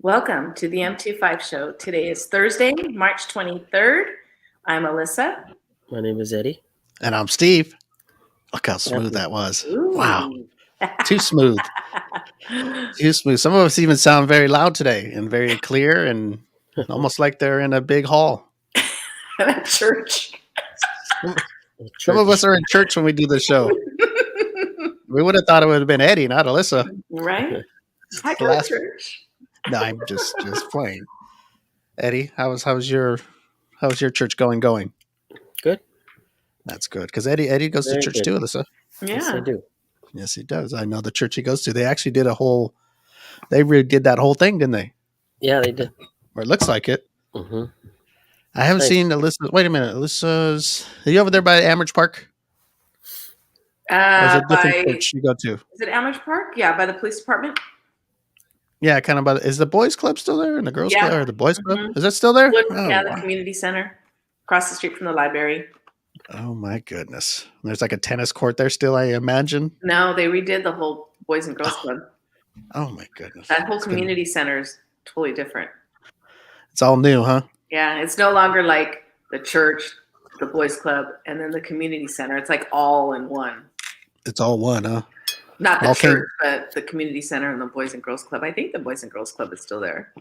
Welcome to the M25 show. Today is Thursday, March 23rd. I'm Alyssa. My name is Eddie. And I'm Steve. Look how smooth that was. Ooh. Wow. Too smooth. Too smooth. Some of us even sound very loud today and very clear and almost like they're in a big hall. At church. Some of us are in church when we do the show. We would have thought it would have been Eddie, not Alyssa. Right? I go to church. No, I'm just playing. Eddie, how's your church going? Good. That's good. Because Eddie goes Very to church good. too, Alyssa. Yeah. Yes, I do. Yes, he does. I know the church he goes to. They actually did they redid that whole thing, didn't they? Yeah, they did. Or it looks like it. Mm-hmm. I haven't Nice. seen Alyssa. Wait a minute. Are you over there by Amherst Park? Or is it a different church you go to? Is it Amherst Park? Yeah, by the police department. Yeah, kind of by is the boys club still there and the girls club or the boys club? Mhm. Is that still there? The community center across the street from the library. Oh my goodness. There's like a tennis court there still, I imagine. No, they redid the whole Boys and Girls Club. Oh my goodness. That whole community center is totally different. It's all new, huh? Yeah, it's no longer like the church, the boys club, and then the community center. It's like all in one. It's all one, huh? Not the Okay. church, but the community center and the Boys and Girls Club. I think the Boys and Girls Club is still there.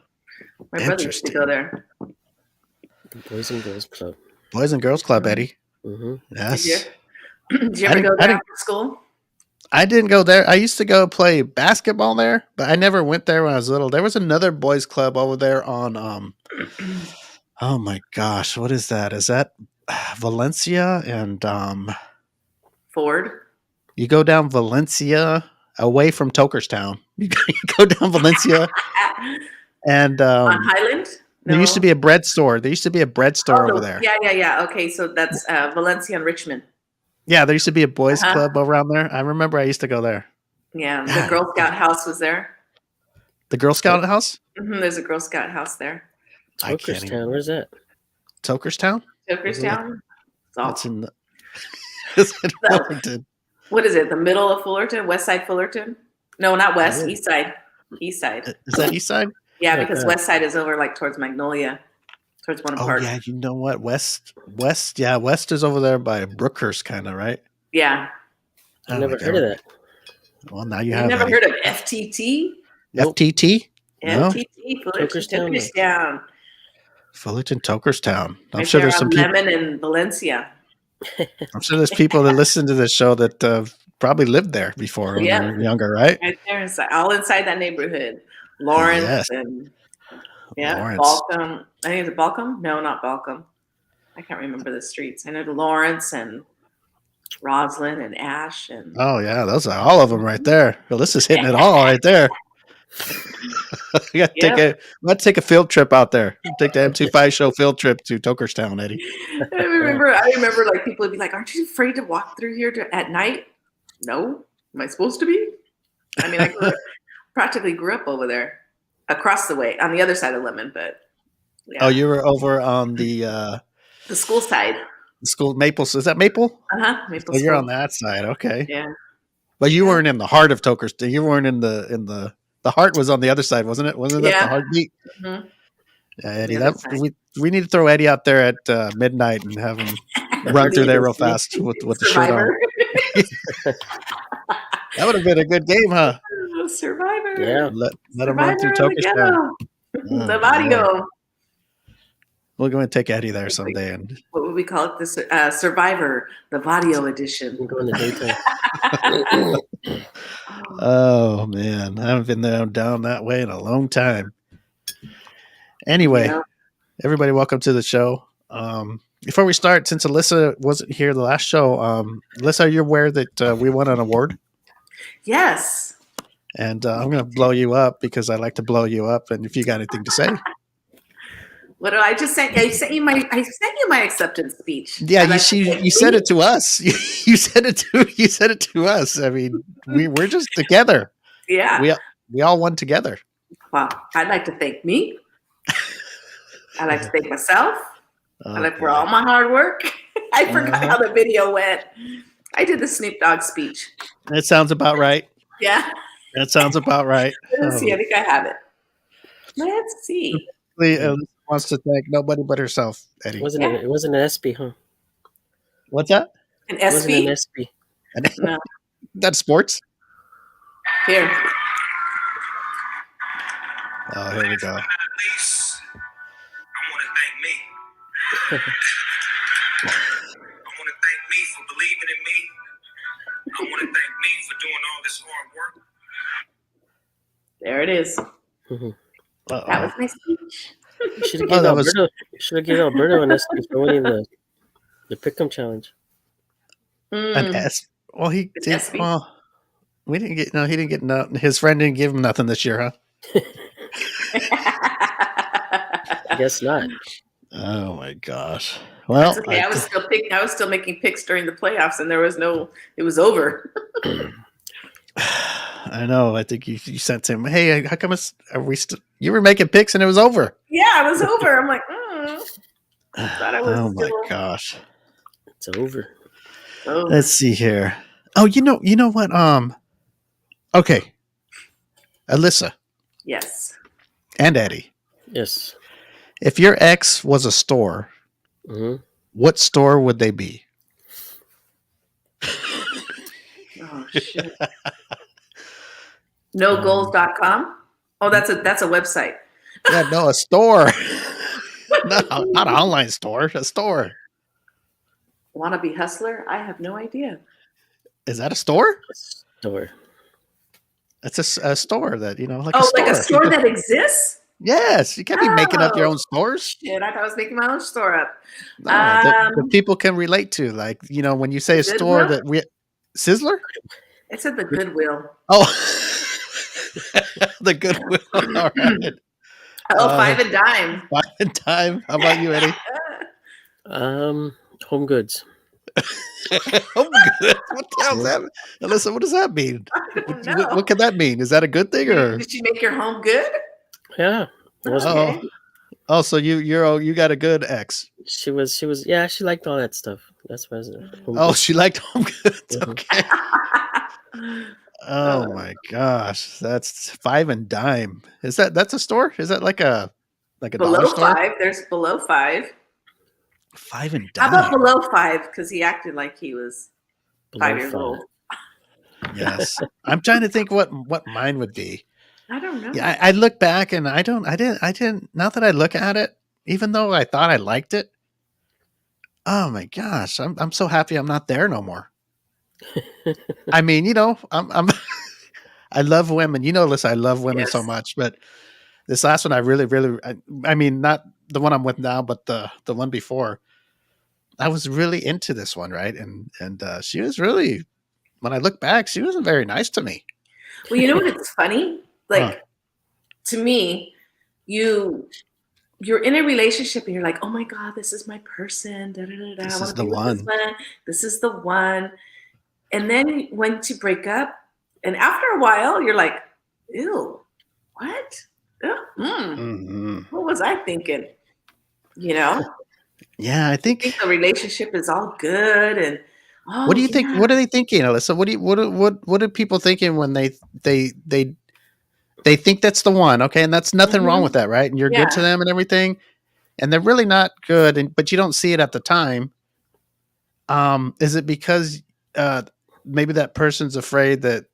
My brother used to go there. The Boys and Girls Club. Boys and Girls Club, Eddie. Mm-hmm. Yes. Did you ever go there after school? I didn't go there. I used to go play basketball there, but I never went there when I was little. There was another boys club over there on oh my gosh, what is that? Is that Valencia and Ford. you go down Valencia away from Tokerstown. You go down Valencia and On Highland? there used to be a bread store. There used to be a bread store over there. Yeah. Okay, so that's Valencia and Richmond. Yeah, there used to be a boys club around there. I remember I used to go there. Yeah, the Girl Scout house was there. The Girl Scout house? There's a Girl Scout house there. Tokerstown, where's that? Tokerstown? Tokerstown? That's in the it's in Fullerton. What is it? The middle of Fullerton? West side Fullerton? No, not west. East side. East side. Is that east side? Yeah, because west side is over like towards Magnolia, towards one Park. Yeah, you know what? West is over there by Brookhurst, kind of, right? Yeah. I've never heard of that. Well, now you You've have. never heard of FTT? Nope. FTT? No. FTT, Fullerton, Tokerstown. Tokerstown. Fullerton, Tokerstown. I'm Right sure there there's some on people. Lemon and Valencia. I'm sure there's people that listen to this show that probably lived there before when they were younger, right? Right there, all inside that neighborhood. Lawrence Yes. and Lawrence. Balcom. I think it's Balcom. No, not Balcom. I can't remember the streets. I know the Lawrence and Roslyn and Ash and Oh yeah, those are all of them right there. Well, this is hitting it all right there. You got to take a field trip out there. Take the M25 show field trip to Tokerstown, Eddie. I remember like people would be like, "Aren't you afraid to walk through here at night?" No, am I supposed to be? I mean, practically grew up over there, across the way on the other side of Lemon, but Oh, you were over on the school side. school Maple. Is that Maple? Maple. Oh, you're School. on that side. Okay. Yeah. But you weren't in the heart of Tokerstown. You weren't in the heart was on the other side, wasn't it? Wasn't that the heartbeat? Mhm. Yeah, Eddie. The other side. We need to throw Eddie out there at midnight and have him run through there real fast with the shirt on. That would have been a good game, huh? Survivor. Yeah. Let him run through Tokerstown. The Vadio. We're going to take Eddie there someday. And What would we call it? This Survivor, the Vadio edition. We go in the daytime. oh man, I haven't been down that way in a long time. Anyway, everybody, welcome to the show. Before we start, since Alyssa wasn't here the last show, Alyssa, are you aware that we won an award? Yes. And I'm going to blow you up because I like to blow you up. And if you got anything to say, What do I just sent? I sent you my acceptance speech. yeah, you said it to us. You said it to us. I mean, we're just together. Yeah. We all won together. Well, I'd like to thank me. I'd like to thank myself. I'd like for all my hard work. I forgot how the video went. I did the Snoop Dogg speech. That sounds about right. Yeah. That sounds about right. Let's see. I think I have it. Let's see. Alyssa wants to thank nobody but herself, Eddie. It wasn't an SB, huh? What's that? An It wasn't an SB? SB. No. That's sports. Here. Oh, here we go. I want to thank me. I want to thank me for believing in me. I want to thank me for doing all this hard work. There it is. Uh-oh. That was my speech. You should have given Alberto. Should have given Alberto an SB for winning the Pick'em challenge. An S. Well, he An did. SB? Well, we didn't get. No, he didn't get. No, his friend didn't give him nothing this year, huh? I guess not. Oh my gosh. Well, That's okay. I was still making picks during the playoffs, and there was no. It was over. I know. I think you sent him. Hey, how come are we still? You were making picks and it was over. Yeah, it was over. I'm like, thought I was. Oh my still... gosh. It's over. Oh. Let's see here. Oh, you know what? Okay. Alyssa Yes. and Eddie. Yes. If your ex was a store, what store would they be? Oh shit. NoGoals.com. Oh, that's a website. Yeah, no, a store. No, not an online store. A store. Wanna be hustler? I have no idea. Is that a store? Store. It's a store that like. Like a store that exists. Yes, you can't be making up your own stores. Shit, I thought I was making my own store up. No, that people can relate to, like when you say a store that Sizzler. It said the Goodwill. Oh, the Goodwill. All right. Oh, Five and Dime. Five and Dime. How about you, Eddie? Home Goods. Home Goods. What the hell is that? Alyssa, what does that mean? What can that mean? Is that a good thing or? Did you make your home good? Yeah. Okay. Oh, so you got a good ex. She was yeah, she liked all that stuff. That's why. She liked Home Goods. Okay. Oh my gosh, that's Five and Dime. That's a store? Is that like a below dollar store? Five? There's below Five. Five and Dime. How about below Five? Because he acted like he was Below 5 years old. Yes, I'm trying to think what mine would be. I don't know. Yeah, I look back and I didn't. Now that I look at it, even though I thought I liked it, oh my gosh, I'm so happy I'm not there no more. I mean, I'm I love women. Listen, I love women so much, but this last one I really, really, I mean, not the one I'm with now, but the one before. I was really into this one, right? And she was really, when I look back, she wasn't very nice to me. Well, you know what? It's funny. Like to me, you're in a relationship and you're like, oh my God, this is my person. Da, da, da, da. This is the one. This is the one. And then when to break up, and after a while, you're like, ew, what? What was I thinking? Yeah, I think the relationship is all good. And what do you think? What are they thinking, Alyssa? What are people thinking when they think that's the one? Okay, and that's nothing wrong with that, right? And you're good to them and everything, and they're really not good, but you don't see it at the time. Is it because maybe that person's afraid that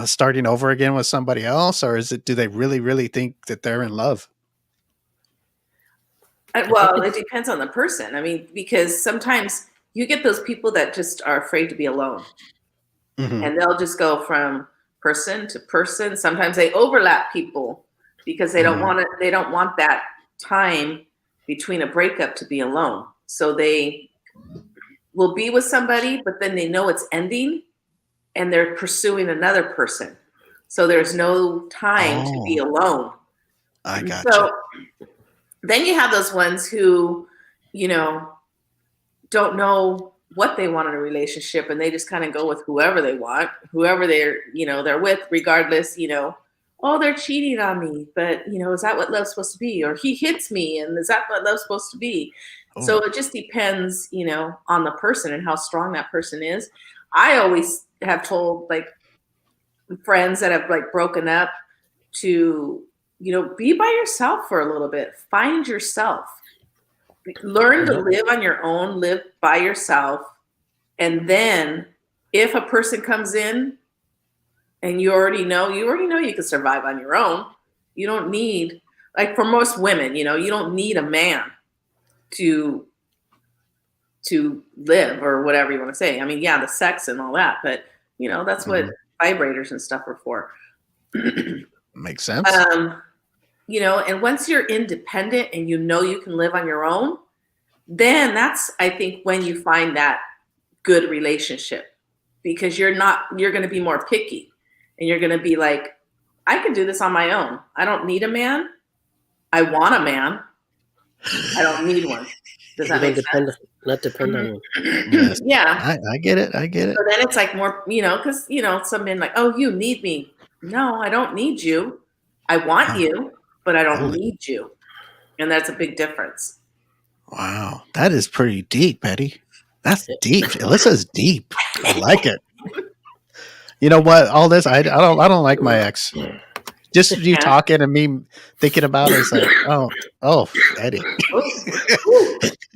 starting over again with somebody else, or do they really, really think that they're in love? Well, it depends on the person. I mean, because sometimes you get those people that just are afraid to be alone, and they'll just go from person to person. Sometimes they overlap people because they don't want it. They don't want that time between a breakup to be alone. So they will be with somebody, but then they know it's ending and they're pursuing another person. So there's no time to be alone. I got so then you have those ones who, don't know what they want in a relationship, and they just kind of go with whoever they want, whoever they're with, regardless, oh, they're cheating on me, but is that what love's supposed to be? Or he hits me, and is that what love's supposed to be? Oh. So it just depends, on the person and how strong that person is. I always have told like friends that have like broken up to be by yourself for a little bit. Find yourself. Learn to live on your own, live by yourself. And then if a person comes in and you already know you can survive on your own. You don't need, like for most women, you don't need a man to live or whatever you want to say. I mean, yeah, the sex and all that, but that's what vibrators and stuff are for. Makes sense. And once you're independent and you can live on your own, then that's, I think, when you find that good relationship, because you're going to be more picky and you're going to be like, I can do this on my own. I don't need a man. I want a man. I don't need one. Does that make sense? Not depend on him. Yes. Yeah. I get it. So then it's like more, because, some men like, oh, you need me. No, I don't need you. I want you, but I don't need you. And that's a big difference. Wow. That is pretty deep, Betty. That's deep. Alyssa's deep. I like it. You know what? All this, I don't like my ex. Just you talking and me thinking about it, it's like, oh, Eddie.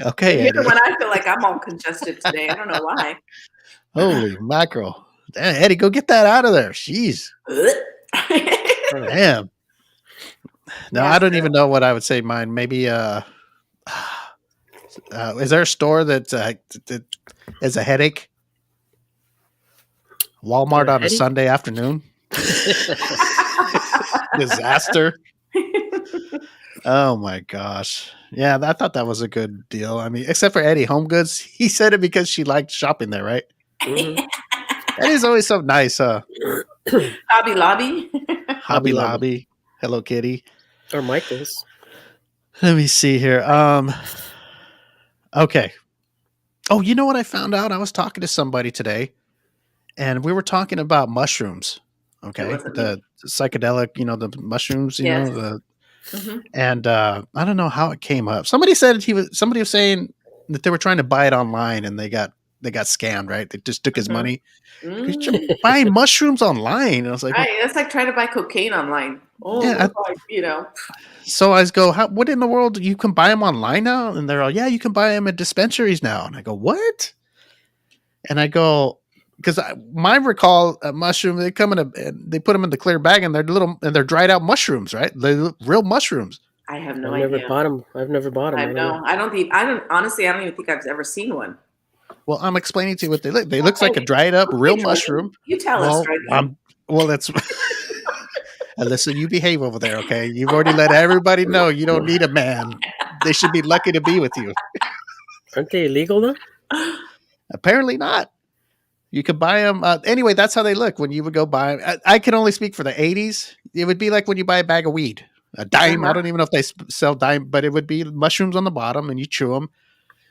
Okay, Eddie. When I feel like I'm all congested today, I don't know why. Holy mackerel. Eddie, go get that out of there. Jeez. Damn. No, I don't even know what I would say mine. Maybe is there a store that is a headache? Walmart on a Sunday afternoon? Disaster. Oh my gosh. Yeah, I thought that was a good deal. I mean, except for Eddie Home Goods. He said it because she liked shopping there, right? Mm-hmm. Eddie's always so nice, huh? Hobby Lobby. Hobby Lobby. Hello Kitty. Or Michael's. Let me see here. Okay. Oh, you know what I found out? I was talking to somebody today, and we were talking about mushrooms. Okay, the psychedelic, the mushrooms, and I don't know how it came up. Somebody was saying that they were trying to buy it online, and they got scammed. Right? They just took his money. You're buying mushrooms online, and I was like, that's like trying to buy cocaine online. Oh, yeah, So I go, what in the world? You can buy them online now? And they're all, yeah, you can buy them at dispensaries now. And I go, what? And I go, because my recall mushroom, they come they put them in the clear bag, and they're dried out mushrooms, right? They're real mushrooms. I have no idea. I've never bought them. I don't even think I've ever seen one. Well, I'm explaining to you what they look. They look like a dried up real mushroom. You tell us, right? Well, that's Alyssa, you behave over there, okay? You've already let everybody know you don't need a man. They should be lucky to be with you. Aren't they illegal though? Apparently not. You could buy them. Anyway, that's how they look when you would go buy them. I can only speak for the 80s. It would be like when you buy a bag of weed. A dime. I don't even know if they sell dime, but it would be mushrooms on the bottom, and you chew them.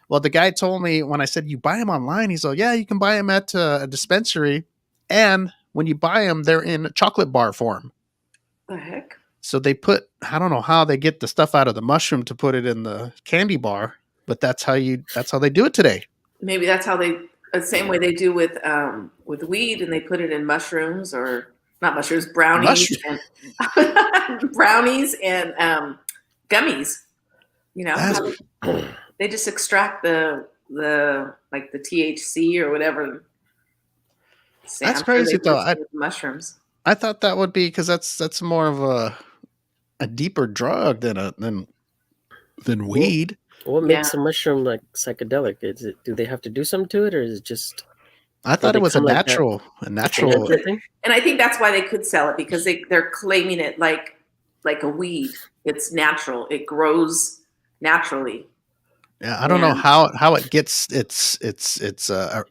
Well, the guy told me when I said, you buy them online, he's like, yeah, you can buy them at a dispensary. And when you buy them, they're in chocolate bar form. The heck? So they I don't know how they get the stuff out of the mushroom to put it in the candy bar, but that's how they do it today. Maybe that's how the same way they do with weed, and they put it in mushrooms, or not mushrooms, brownies and brownies and gummies. They just extract the THC or whatever. That's crazy though. Mushrooms. I thought that would be because that's more of a deeper drug than weed. What makes a mushroom like psychedelic? Do they have to do something to it, or is it just? I thought it was a natural thing. And I think that's why they could sell it, because they're claiming it like a weed. It's natural. It grows naturally. Yeah, I don't know how it gets it's a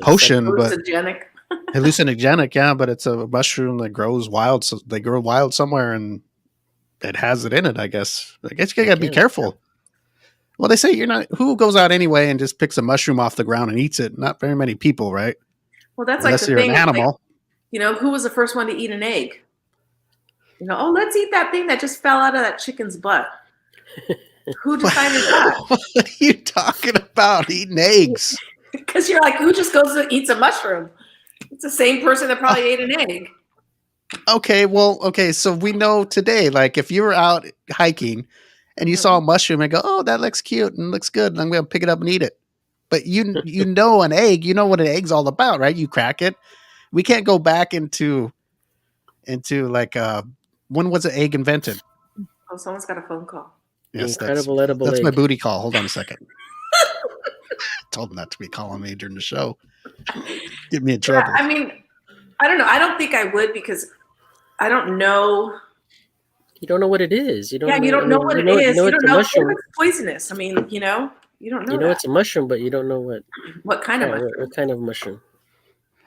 potion, but hallucinogenic. Yeah, but it's a mushroom that grows wild. So they grow wild somewhere, and it has it in it. I guess you gotta be careful. Well, they say who goes out anyway and just picks a mushroom off the ground and eats it? Not very many people, right? Well, that's unless like the you're thing. An animal. Like, who was the first one to eat an egg? Let's eat that thing that just fell out of that chicken's butt. Who decided that? What are you talking about? Eating eggs? Because you're like, who just goes and eats a mushroom? It's the same person that probably ate an egg. Okay. So we know today, like if you were out hiking and you saw a mushroom and go, "Oh, that looks cute and looks good," and I'm going to pick it up and eat it. But you know an egg, you know what an egg's all about, right? You crack it. We can't go back into like when was an egg invented? Oh, someone's got a phone call. The Yes, incredible edible that's my egg. booty call. Hold on a second. Told him not to be calling me during the show. Get me in trouble. Yeah, I mean, I don't know. I don't think I would because I don't know. You don't know what it is. You don't. Yeah, know, you don't know what it is. You know You it's don't a know if mushroom. it's poisonous. I mean, you know that. It's a mushroom, but you don't know What kind of mushroom? what kind of mushroom.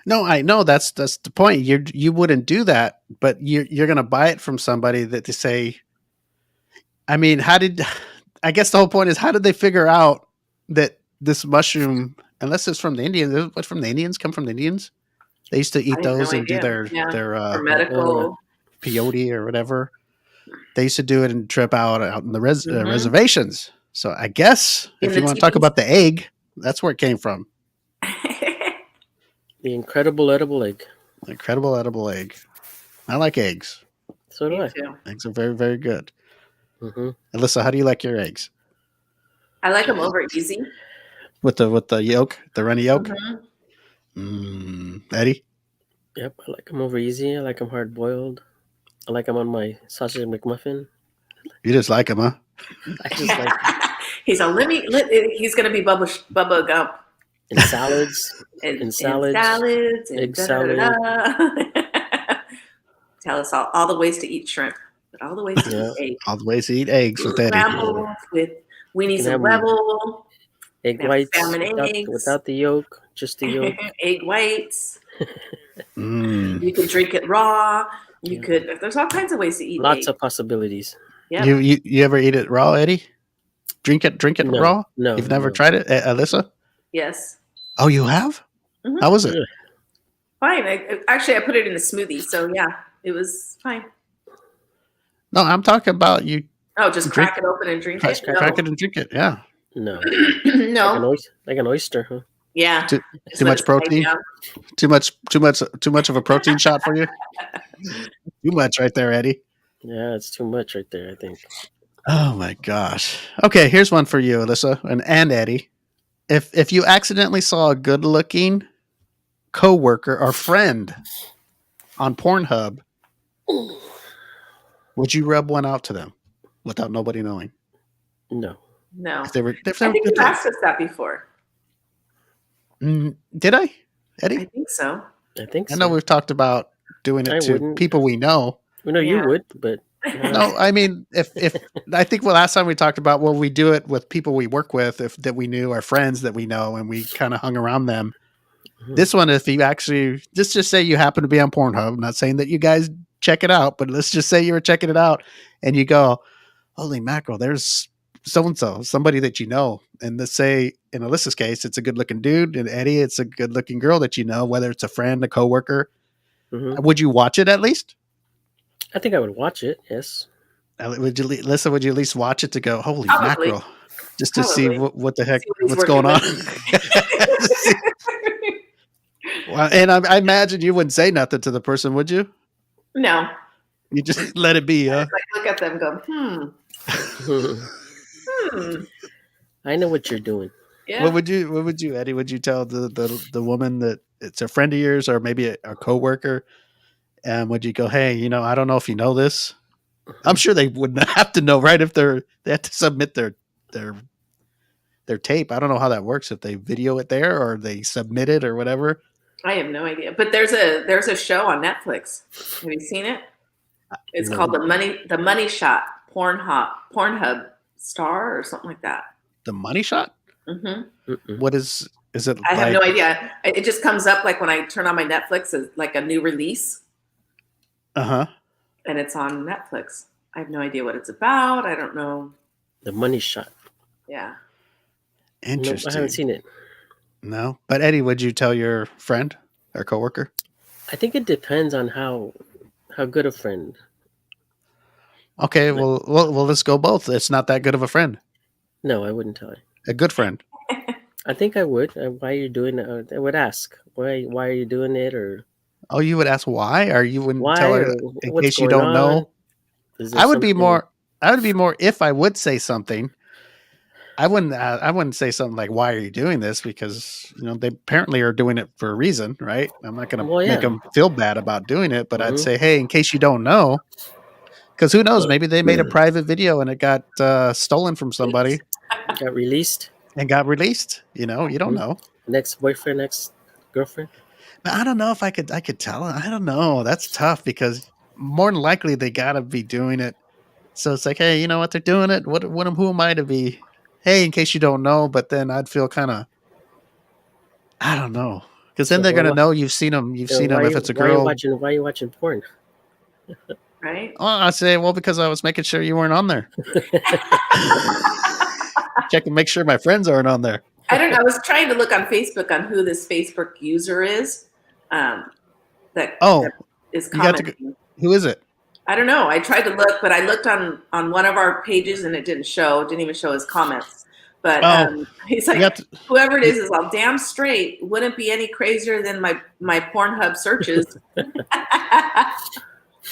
No, I know that's the point. You wouldn't do that, but you're gonna buy it from somebody that they say. I mean, I guess the whole point is how did they figure out that this mushroom, unless it's from the Indians, what's from the Indians? Come from the Indians? They used to I eat have those no and do idea. Yeah. their For medical. peyote or whatever. They used to do it and trip out in the reservations. So I guess In if the you want to talk teepees. about the egg, that's where it came from. The incredible edible egg. Incredible edible egg. I like eggs. So do Me I. too. Eggs are very, very good. Mm-hmm. Alyssa, how do you like your eggs? I like them over easy. With the yolk, the runny yolk? Mhm. Eddie? Yep, I like them over easy. I like them hard boiled. I like them on my sausage McMuffin. You just like them, huh? I just like He's he's gonna be Bubba Gump. in salads. In salads, salads, egg salad. Tell us all the ways to eat shrimp, but all the ways to Yeah. eat egg. All the ways to eat eggs with Eddie. Scrambled with weenies can and have rebel. egg They have whites salmon eggs. without the yolk, just the yolk. Egg whites. Mm. You could drink it raw. You Yeah. could. There's all kinds of ways to eat Lots egg. of possibilities. Yeah. You ever eat it raw, Eddie? Drink it No, raw? no, You've never no. tried it, Alyssa? Yes. Oh, you have? Mhm. How was it? Yeah. Fine. I put it in a smoothie, so yeah, it was fine. No, I'm talking about you Oh, just Drink- crack it open and drink crack, it. crack it and drink it. Yeah. No. No. Like an oyster, huh? Yeah. Too Just let much it slide protein? down. Too much of a protein shot for you? Too much right there, Eddie. Yeah, it's too much right there, I think. Oh my gosh. Okay, here's one for you, Alyssa and Eddie. If you accidentally saw a good-looking coworker or friend on Pornhub, would you rub one out to them without nobody knowing? No. No. If they were I think good you've asked us that before. Did I, Eddie? I think so. I think so. I know we've talked about doing it I to wouldn't. people we know. We know Yeah. you would, but No, I mean, if I think last time we talked about, well, we do it with people we work with, that we knew, our friends that we know, and we kind of hung around them. Mhm. This one, if you actually just say you happen to be on Pornhub, I'm not saying that you guys check it out, but let's just say you were checking it out, and you go, "Holy mackerel, there's so and so, somebody that you know," and let's say in Alyssa's case, it's a good looking dude, and Eddie, it's a good looking girl that you know, whether it's a friend, a coworker. Mhm. Would you watch it at least? I think I would watch it. Yes. Would you, Alyssa? Would you at least watch it to go, "Holy Probably. mackerel," just to see Probably. what the heck, See what he's what's going on? working Well, and I imagine you wouldn't say nothing to the person, would you? No. You just let it be, huh? It's like look at them and go, I know what you're doing. Yeah. What would you, Eddie? Would you tell the woman that it's a friend of yours or maybe a coworker? And would you go, "Hey, I don't know if you know this." I'm sure they wouldn't have to know, right? If they have to submit their tape. I don't know how that works. If they video it there or they submit it or whatever. I have no idea. But there's a show on Netflix. Have you seen it? It's No. called The Money Shot, Pornhub Star or something like that. The Money Shot. Hmm. Mm-mm. What is it? I have no idea. It just comes up like when I turn on my Netflix as like a new release, Uh-huh. and it's on Netflix. I have no idea what it's about. I don't know. The Money Shot. Yeah. Nope, Interesting. I haven't seen it. No, but Eddie, would you tell your friend or coworker? I think it depends on how good a friend. Okay, well, let's go both. It's not that good of a friend. No, I wouldn't tell her. A good friend. I think I would. Why are you doing it? I would ask why are you doing it, or Oh, you would ask why, or you wouldn't tell Why her or in what's case you going don't on? know? Is there I would be something? more. I would be more if I would say something. I wouldn't. I wouldn't say something like, "Why are you doing this?" Because they apparently are doing it for a reason, right? I'm not going to Well, make yeah. them feel bad about doing it, but I'd Mhm. say, "Hey, in case you don't know, because who knows? Maybe they made a private video and it got stolen from somebody Got released. and got released. You don't Mhm. know. Next boyfriend, next girlfriend. But I don't know if I could. I could tell. I don't know. That's tough because more than likely they got to be doing it. So it's like, hey, you know what? They're doing it. Who am I to be? Hey, in case you don't know, but then I'd feel kind of, I don't know, because then So they're gonna know you've seen them. You've seen them. If it's a why are you girl, watching? Why are you watching porn? Right? oh, I say, well, because I was making sure you weren't on there. Check and make sure my friends aren't on there. I don't know. I was trying to look on Facebook on who this Facebook user is that Oh, is you got to. commenting. Who is it? I don't know. I tried to look, but I looked on one of our pages and it didn't show. It didn't even show his comments. But Oh, he's you like, got to. whoever it is all damn straight. Wouldn't be any crazier than my Pornhub searches.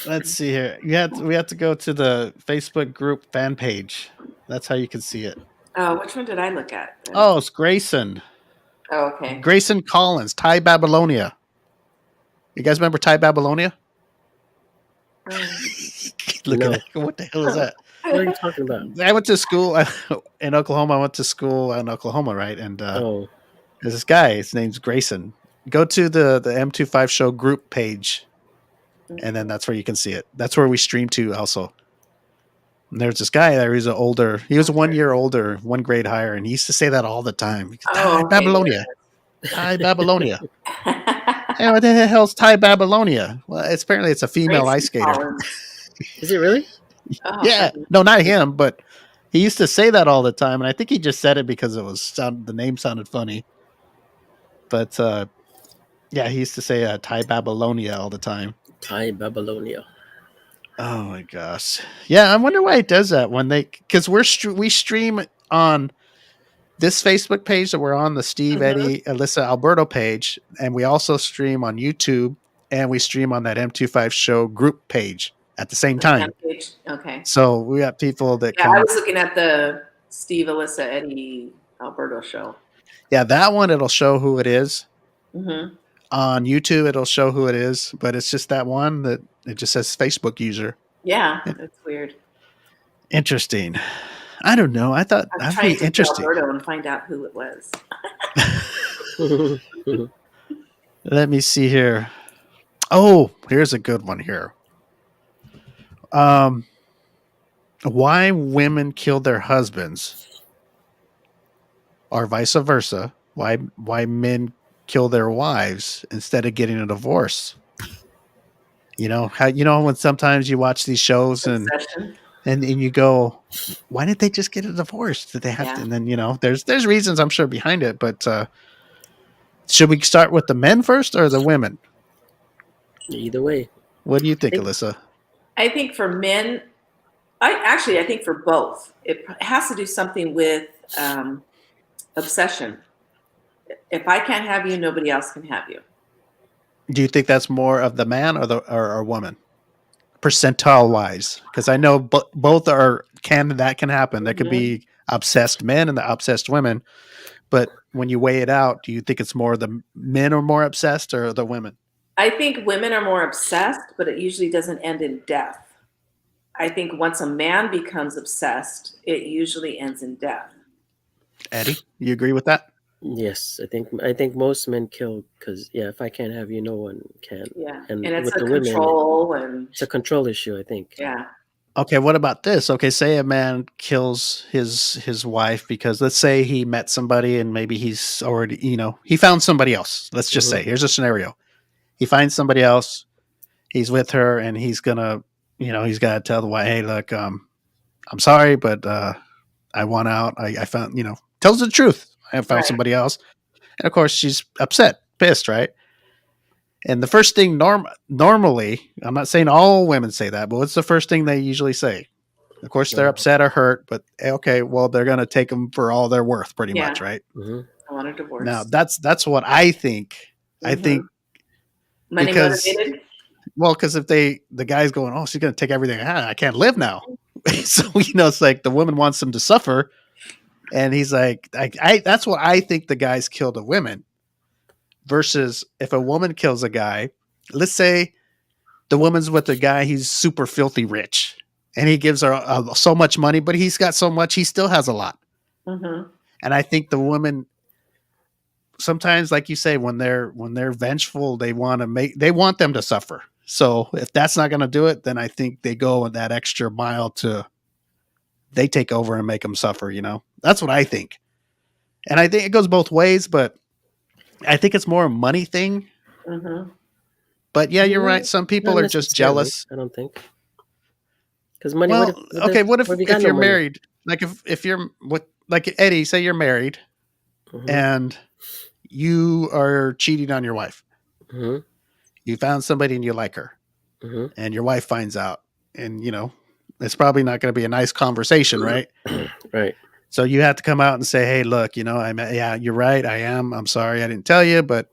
Let's see here. We have to go to the Facebook group fan page. That's how you can see it. Oh, which one did I look at? Then? Oh, it's Grayson. Oh, okay. Grayson Collins, Thai Babylonia. You guys remember Thai Babylonia? Look No. at that. What the hell is that? What are you talking about? I went to school in Oklahoma. I went to school in Oklahoma, right? And Oh, there's this guy. His name's Grayson. Go to the M25 show group page, and then that's where you can see it. That's where we stream to also. And there's this guy there. He was 1 year older, 1 grade higher, and he used to say that all the time. Thai okay. Babylonia. Thai Babylonia. Hey, what the hell's Thai Babylonia? Well, apparently it's a female Grayson ice skater. Collins. is it really? Oh, Yeah, no, not him, but he used to say that all the time, and I think he just said it because the name sounded funny. But yeah, he used to say Thai Babylonia all the time. Thai Babylonia. Oh my gosh, yeah, I wonder why he does that because we stream on this Facebook page that we're on, the Steve, Eddie, Alyssa, Alberto page, and we also stream on YouTube, and we stream on that M25 show group page at the same time. page. Okay. So we got people that Yeah, can. I was looking at the Steve, Alyssa, Eddie, Alberto show. Yeah, that one it'll show who it is. Mm-hmm. On YouTube, it'll show who it is, but it's just that one that it just says Facebook user. Yeah, that's weird. Interesting. I don't know. I thought I'm that'd trying be to interesting. Alberto and find out who it was. Let me see here. Oh, here's a good one here. Why women kill their husbands, or vice versa? Why men kill their wives instead of getting a divorce? When sometimes you watch these shows and you go, why didn't they just get a divorce? Did they have to? And then there's reasons I'm sure behind it, but should we start with the men first or the women? Either way. What do you think, Alyssa? I think for men, I think for both, it has to do something with obsession. If I can't have you, nobody else can have you. Do you think that's more of the man or woman, percentile wise? Because I know both can happen. There could be obsessed men and the obsessed women, but when you weigh it out, do you think it's more the men are more obsessed or the women? I think women are more obsessed, but it usually doesn't end in death. I think once a man becomes obsessed, it usually ends in death. Eddie, you agree with that? Yes, I think most men kill because if I can't have you, no one can. Yeah, and it's with a the control women, it's a control issue. I think. Yeah. Okay, what about this? Okay, say a man kills his wife because let's say he met somebody and maybe he's already he found somebody else. Let's just say here's a scenario: he finds somebody else, he's with her, and he's gonna he's got to tell the wife, hey, look, I'm sorry, but I want out. I found tells the truth. I found somebody else. And of course, she's upset, pissed, right? And the first thing normally, I'm not saying all women say that, but what's the first thing they usually say? Of course, they're upset or hurt, but okay, well, they're going to take them for all they're worth, pretty much, right? I want a divorce. Now, that's what I think. I think Money because motivated. because if the guy's going, oh, she's gonna take everything I had, I can't live now. So it's like the woman wants him to suffer, and he's like, I that's what I think the guys kill the women. Versus if a woman kills a guy, let's say the woman's with a guy, he's super filthy rich, and he gives her so much money, but he's got so much, he still has a lot. Mm-hmm. And I think the woman sometimes, like you say, when they're vengeful, they want them to suffer. So if that's not going to do it, then I think they go that extra mile they take over and make them suffer. That's what I think. And I think it goes both ways, but I think it's more a money thing. Mm-hmm. But yeah, you're right. Some people Not are just necessarily, jealous. I don't think. Because money. Well, what have you if got you're no money? married? Like if you're like Eddie, say you're married Mhm. and you are cheating on your wife. Mhm. You found somebody and you like her, Mhm. and your wife finds out, and it's probably not going to be a nice conversation, right? Right. So you have to come out and say, "Hey, look, yeah, you're right. I am. I'm sorry, I didn't tell you, but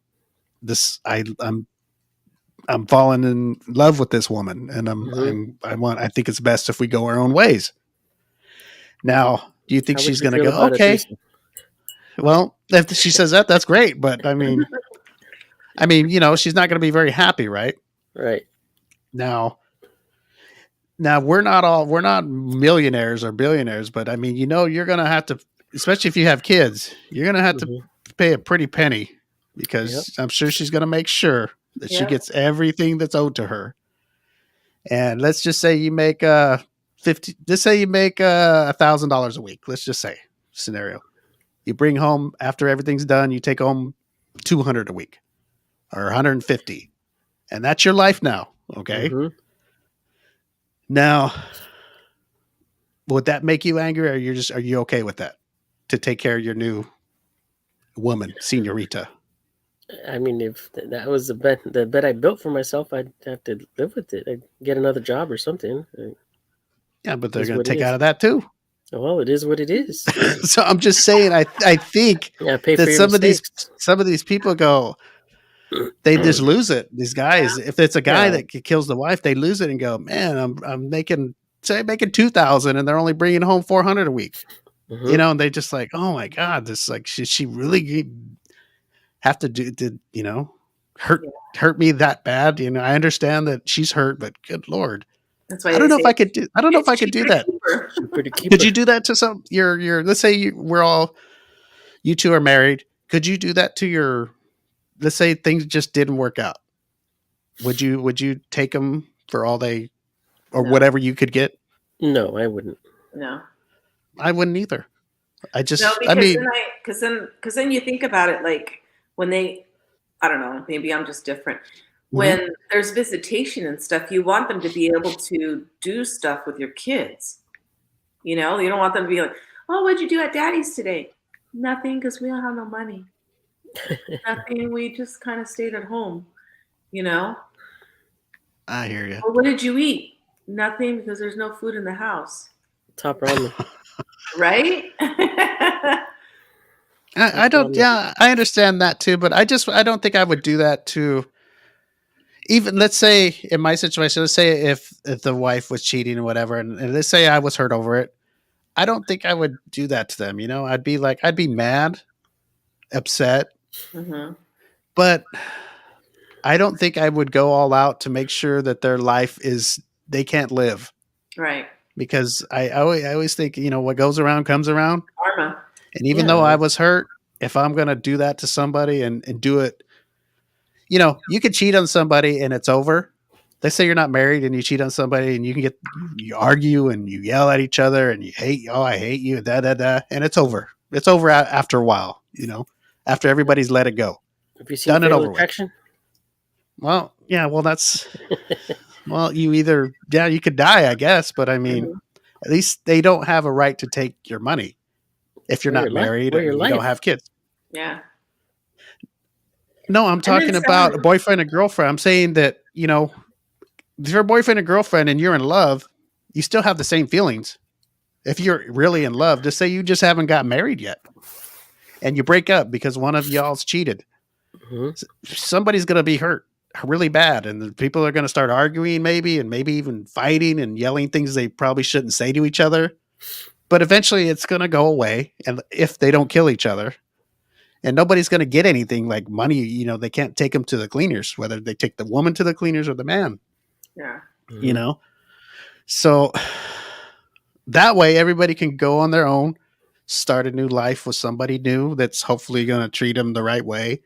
I'm falling in love with this woman, and I think it's best if we go our own ways." Now, do you think How would she's you going to feel go, about a okay? threesome? Well, if she says that, that's great. But I mean, she's not going to be very happy, right? Right. Now we're not millionaires or billionaires, but I mean, you're going to have to, especially if you have kids, you're going to have to Mhm. pay a pretty penny Yep. because I'm sure she's going to make sure that she Yep. gets everything that's owed to her. And let's just say you make $1,000 a week. Let's just say scenario. You bring home after everything's done, you take home 200 a week or 150. And that's your life now. Okay. Mhm. Now, would that make you angry, or are you okay with that to take care of your new woman, senorita? I mean, if that was the bed I built for myself, I'd have to live with it. I'd get another job or something. Yeah, but It they're is going what to it take is. out of that too. Well, it is what it is. So I'm just saying, I think Yeah, pay for that your some of mistakes. these people go, they just lose it. These guys, if it's a guy Yeah. that kills the wife, they lose it and go, man, I'm making 2,000 and they're only bringing home 400 a week. Mhm. And they just like, oh my god, this like should she really have to hurt me that bad? I understand that she's hurt, but good lord, That's why I they don't know if say I could do. I don't know if it's I could do cheaper to that. keep her. Cheaper to keep Could her. you do that to some your? Let's say you two are married. Could you do that to your? Let's say things just didn't work out. Would you take them for all they or No. whatever you could get? No, I wouldn't. No. I wouldn't either. I just, No, I because mean, then you think about it, like when I don't know, maybe I'm just different. Mhm. When there's visitation and stuff, you want them to be able to do stuff with your kids. You don't want them to be like, oh, what'd you do at daddy's today? Nothing, because we don't have no money. Nothing. We just kind of stayed at home. I hear you. Well, what did you eat? Nothing, because there's no food in the house. Top ramen. Right? I don't. Yeah, I understand that too, but I don't think I would do that to. Even let's say in my situation, let's say if the wife was cheating or whatever, and let's say I was hurt over it, I don't think I would do that to them. I'd be mad, upset, Mm-hmm. but I don't think I would go all out to make sure that their life they can't live. Right. Because I always think, what goes around comes around. Karma. And even though I was hurt, if I'm going to do that to somebody and do it, you could cheat on somebody and it's over. Let's say you're not married and you cheat on somebody and you argue and you yell at each other and I hate you, and it's over. It's over after a while, after everybody's let it go. Have you seen Done and Fatal over with. Attraction? Well, yeah, that's, well, you could die, I guess, but I mean, at least they don't have a right to take your money if you're not married or you don't have kids. Yeah. No, I'm talking about a boyfriend and girlfriend. I'm saying that, if you're a boyfriend and girlfriend and you're in love, you still have the same feelings. If you're really in love, just say you just haven't got married yet and you break up because one of y'all's cheated. Mhm. Somebody's going to be hurt. really bad, and the people are going to start arguing, maybe, and maybe even fighting and yelling things they probably shouldn't say to each other. But eventually, it's going to go away, and if they don't kill each other, and nobody's going to get anything like money. They can't take them to the cleaners, whether they take the woman to the cleaners or the man. Yeah. Mhm. So that way, everybody can go on their own, start a new life with somebody new that's hopefully going to treat them the right way,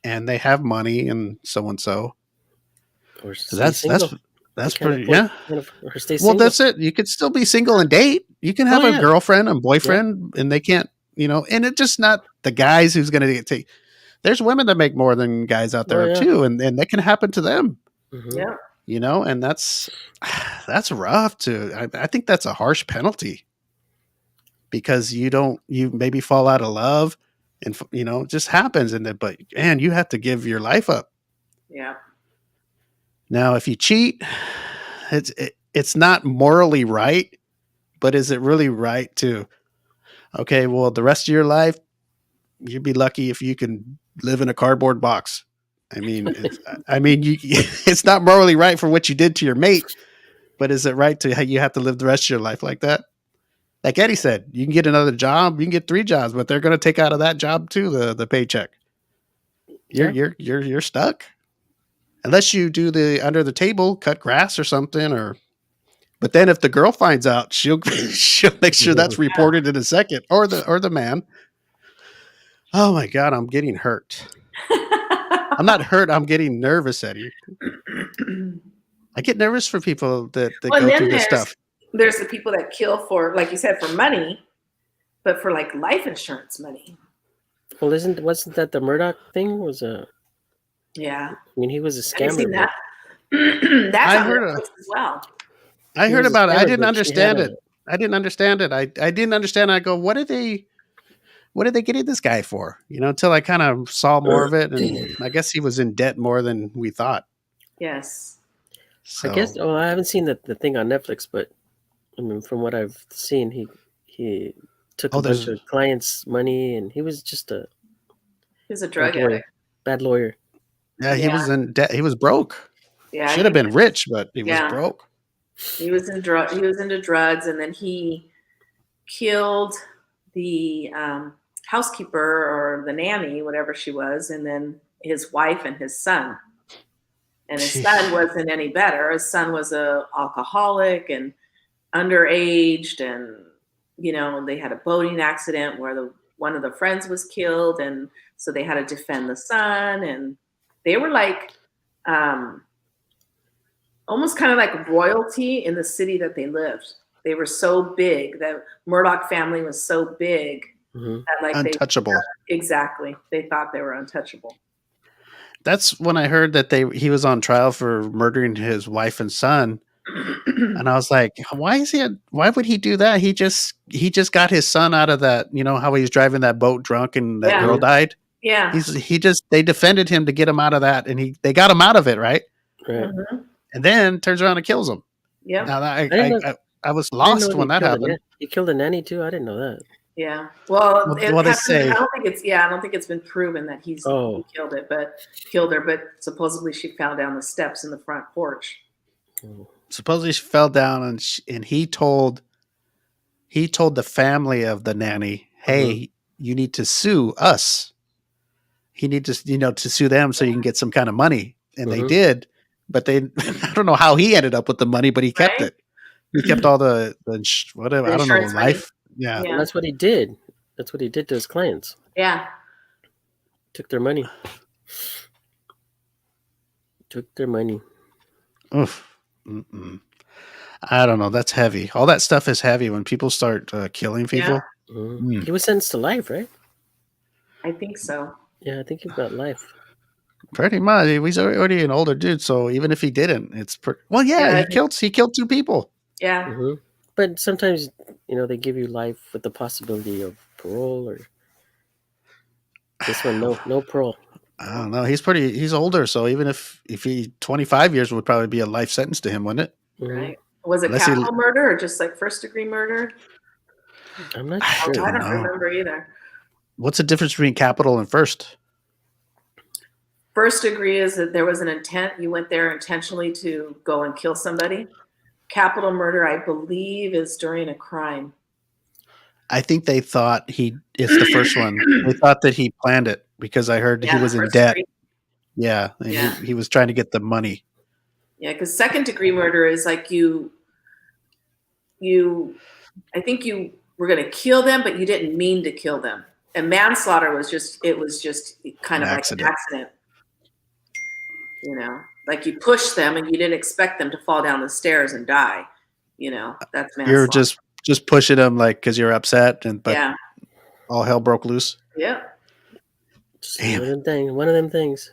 and they have money and so and so. Or So stay single. that's You can't pretty, afford- yeah. Or stay Well, single. that's it. You could still be single and date. You can have Oh, a yeah. girlfriend and boyfriend, and they can't, and it's just not the guys who's going to get taken. There's women that make more than guys out there Oh, yeah. too, and that can happen to them. Mhm. Yeah. And that's rough too. I think that's a harsh penalty because you maybe fall out of love, and it just happens, but man, you have to give your life up. Yeah. Now, if you cheat, it's not morally right, but is it really right to? Okay, well, the rest of your life, you'd be lucky if you can live in a cardboard box. I mean, it's not morally right for what you did to your mate, but is it right to you have to live the rest of your life like that? Like Eddie said, you can get another job, you can get 3 jobs, but they're going to take out of that job too the paycheck. You're stuck unless you do the under the table, cut grass or something, But then if the girl finds out, she'll make sure that's reported in a second, or the man. Oh my God, I'm getting hurt. I'm not hurt. I'm getting nervous, Eddie. I get nervous for people that Well, go and through then this stuff. there's the people that kill for, like you said, for money, but for like life insurance money. Well, wasn't that the Murdoch thing? Yeah. I mean, he was a Have you scammer. seen that? That's I on heard Netflix as well. I He heard was a about it. I scammer, didn't but she had understand it. I didn't understand it. I didn't understand. I go, what are they getting this guy for? Until I kind of saw more of it, and I guess he was in debt more than we thought. Yes. So I guess. Oh, I haven't seen the thing on Netflix, but I mean, from what I've seen, he took a bunch of clients' money, and he was just a He's a drug bad lawyer. addict. Bad lawyer. yeah, he Yeah. was in debt. He was broke. Yeah. Should have been rich, but he was Yeah. broke. He was into drugs, and then he killed the housekeeper or the nanny, whatever she was, and then his wife and his son. And his son wasn't any better. His son was a alcoholic and underaged, and they had a boating accident where one of the friends was killed, and so they had to defend the son, and they were like almost kind of like royalty in the city that they lived. They were so big. The Murdoch family was so big Mhm. that like Untouchable. exactly. They thought they were untouchable. That's when I heard that he was on trial for murdering his wife and son. And I was like, why would he do that? He just got his son out of that, how he was driving that boat drunk and that girl died. Yeah. They defended him to get him out of that, and they got him out of it, right? Right. Mm-hmm. And then turns around and kills him. Yeah. Now I was I didn't lost know when he that killed happened. He killed a nanny too. I didn't know that. Yeah. Well, They say I don't think it's been proven that he killed her, but supposedly she fell down the steps in the front porch. Supposedly she fell down, and he told the family of the nanny, "Hey, you need to sue us. He need to to sue them so you can get some kind of money." And they did, but I don't know how he ended up with the money, but he kept it. He kept all the whatever, I don't know, life. Yeah. Well, that's what he did. That's what he did to his clients. Yeah. Took their money. Oof. Mm-mm. I don't know. That's heavy. All that stuff is heavy when people start killing people. Yeah. He was sentenced to life, right? I think so. Yeah, I think he got life. Pretty much. He's already an older dude, so even if he didn't, it's he killed 2 people. Yeah. Mm-hmm. But sometimes, they give you life with the possibility of parole, or this one, no parole. I don't know. He's older, so even if he 25 years would probably be a life sentence to him, wouldn't it? Right. Was it capital murder or just like first degree murder? I'm not sure. I don't remember either. What's the difference between capital and first? First degree is that there was an intent. You went there intentionally to go and kill somebody. Capital murder, I believe, is during a crime. I think they thought it's the first one. They thought that he planned it because I heard he was in debt. Degree. Yeah. And he was trying to get the money. Yeah, because second degree murder is like I think you were going to kill them, but you didn't mean to kill them. And manslaughter was just kind of like an accident. You know, like you pushed them and you didn't expect them to fall down the stairs and die. You know, that's manslaughter. You're just pushing them like because you're upset, but all hell broke loose. Yep. One of them things.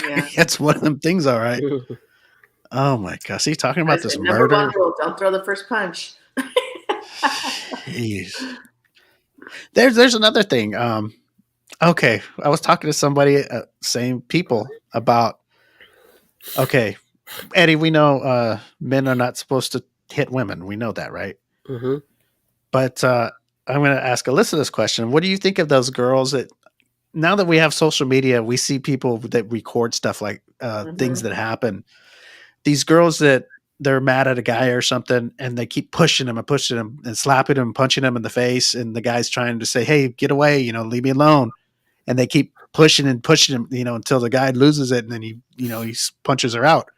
Yeah. It's one of them things, all right. Oh my gosh, he's talking about this murder. Number 1 rule: don't throw the first punch. Jeez. There's another thing. Okay, I was talking to somebody, same people, about. Okay, Eddie, we know men are not supposed to hit women. We know that, right? Mm-hmm. But I'm going to ask Alyssa this question. What do you think of those girls that, now that we have social media, we see people that record stuff like things that happen. These girls that they're mad at a guy or something, and they keep pushing him and slapping him and punching him in the face. And the guy's trying to say, hey, get away, leave me alone. And they keep pushing him, until the guy loses it. And then he punches her out.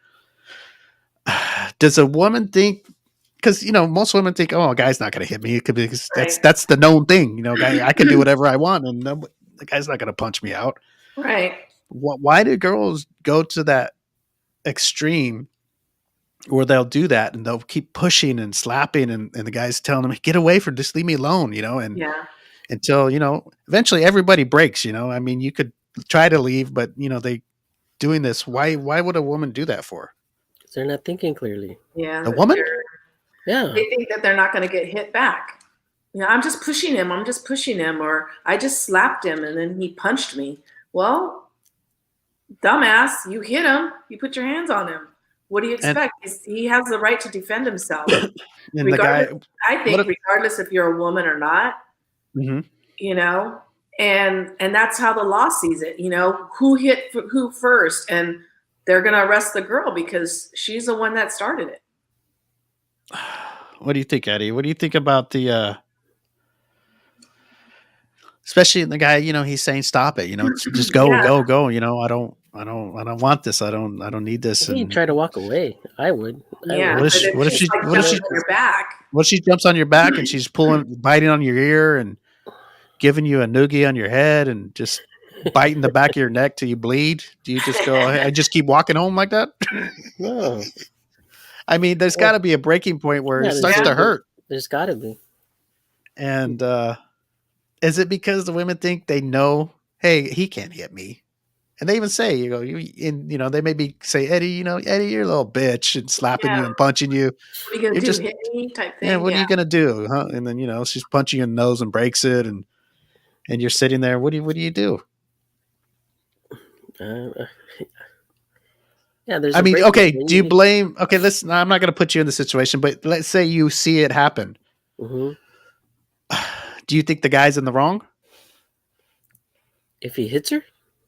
Does a woman think, because, most women think, oh, a guy's not going to hit me. It could be, that's the known thing. I can do whatever I want. And the guy's not going to punch me out. Right. Why do girls go to that extreme where they'll do that and they'll keep pushing and slapping and the guy's telling them, get away from, just leave me alone, until, eventually everybody breaks, I mean, you could try to leave, but they doing this. Why would a woman do that for? Because they're not thinking clearly. Yeah. The woman? Yeah. They think that they're not going to get hit back. I'm just pushing him. Or I just slapped him and then he punched me. Well, dumbass, you hit him. You put your hands on him. What do you expect? He has the right to defend himself. Regardless if you're a woman or not, and that's how the law sees it. Who hit who first, and they're going to arrest the girl because she's the one that started it. What do you think, Eddie? What do you think about the, especially the guy, he's saying, stop it, just go. I don't want this. I don't need this. You try to walk away. I would. Yeah. What if she jumps on your back and she's biting on your ear and giving you a noogie on your head and just biting the back of your neck till you bleed? Do you just go, I just keep walking home like that? No. I mean, there's got to be a breaking point where it starts to hurt. There's got to be. And is it because the women think they know, hey, he can't hit me? And they even say, they maybe say, Eddie, Eddie, you're a little bitch, and slapping you and punching you. What are you going to do? Hit me type thing? Yeah, what are you going to do? Huh? And then, she's punching you in the nose and breaks it. And you're sitting there. What do you do? There's. Okay. Do you blame? Okay, listen. I'm not going to put you in the situation, but let's say you see it happen. Mm-hmm. Do you think the guy's in the wrong? If he hits her?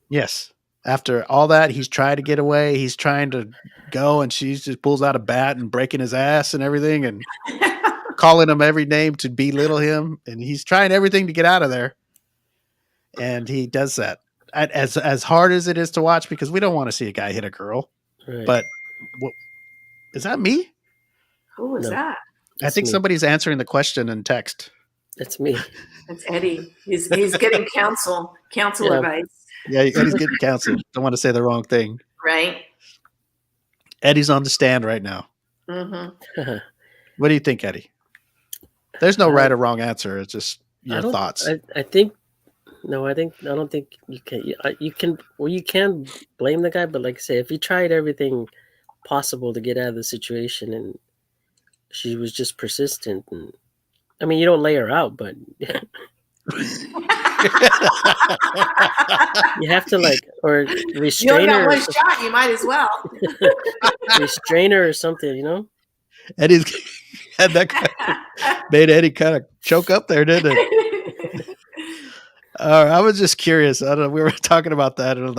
Yes. After all that, he's trying to get away. He's trying to go, and she just pulls out a bat and breaking his ass and everything, and calling him every name to belittle him. And he's trying everything to get out of there. And he does that. As hard as it is to watch, because we don't want to see a guy hit a girl. Right. But is that me? Who was that? I think somebody's answering the question in text. That's me. That's Eddie. He's getting counsel advice. Yeah, Eddie's getting counsel. Don't want to say the wrong thing. Right. Eddie's on the stand right now. Mm-hmm. What do you think, Eddie? There's no right or wrong answer. It's just your thoughts. I don't think you can. You can blame the guy, but like I say, if he tried everything possible to get out of the situation and she was just persistent, and I mean, you don't lay her out, but you have to or restrain her. You only got one shot. You might as well restrain her or something. Eddie's had that made Eddie kind of choke up there, didn't it? I was just curious. I don't know. We were talking about that, and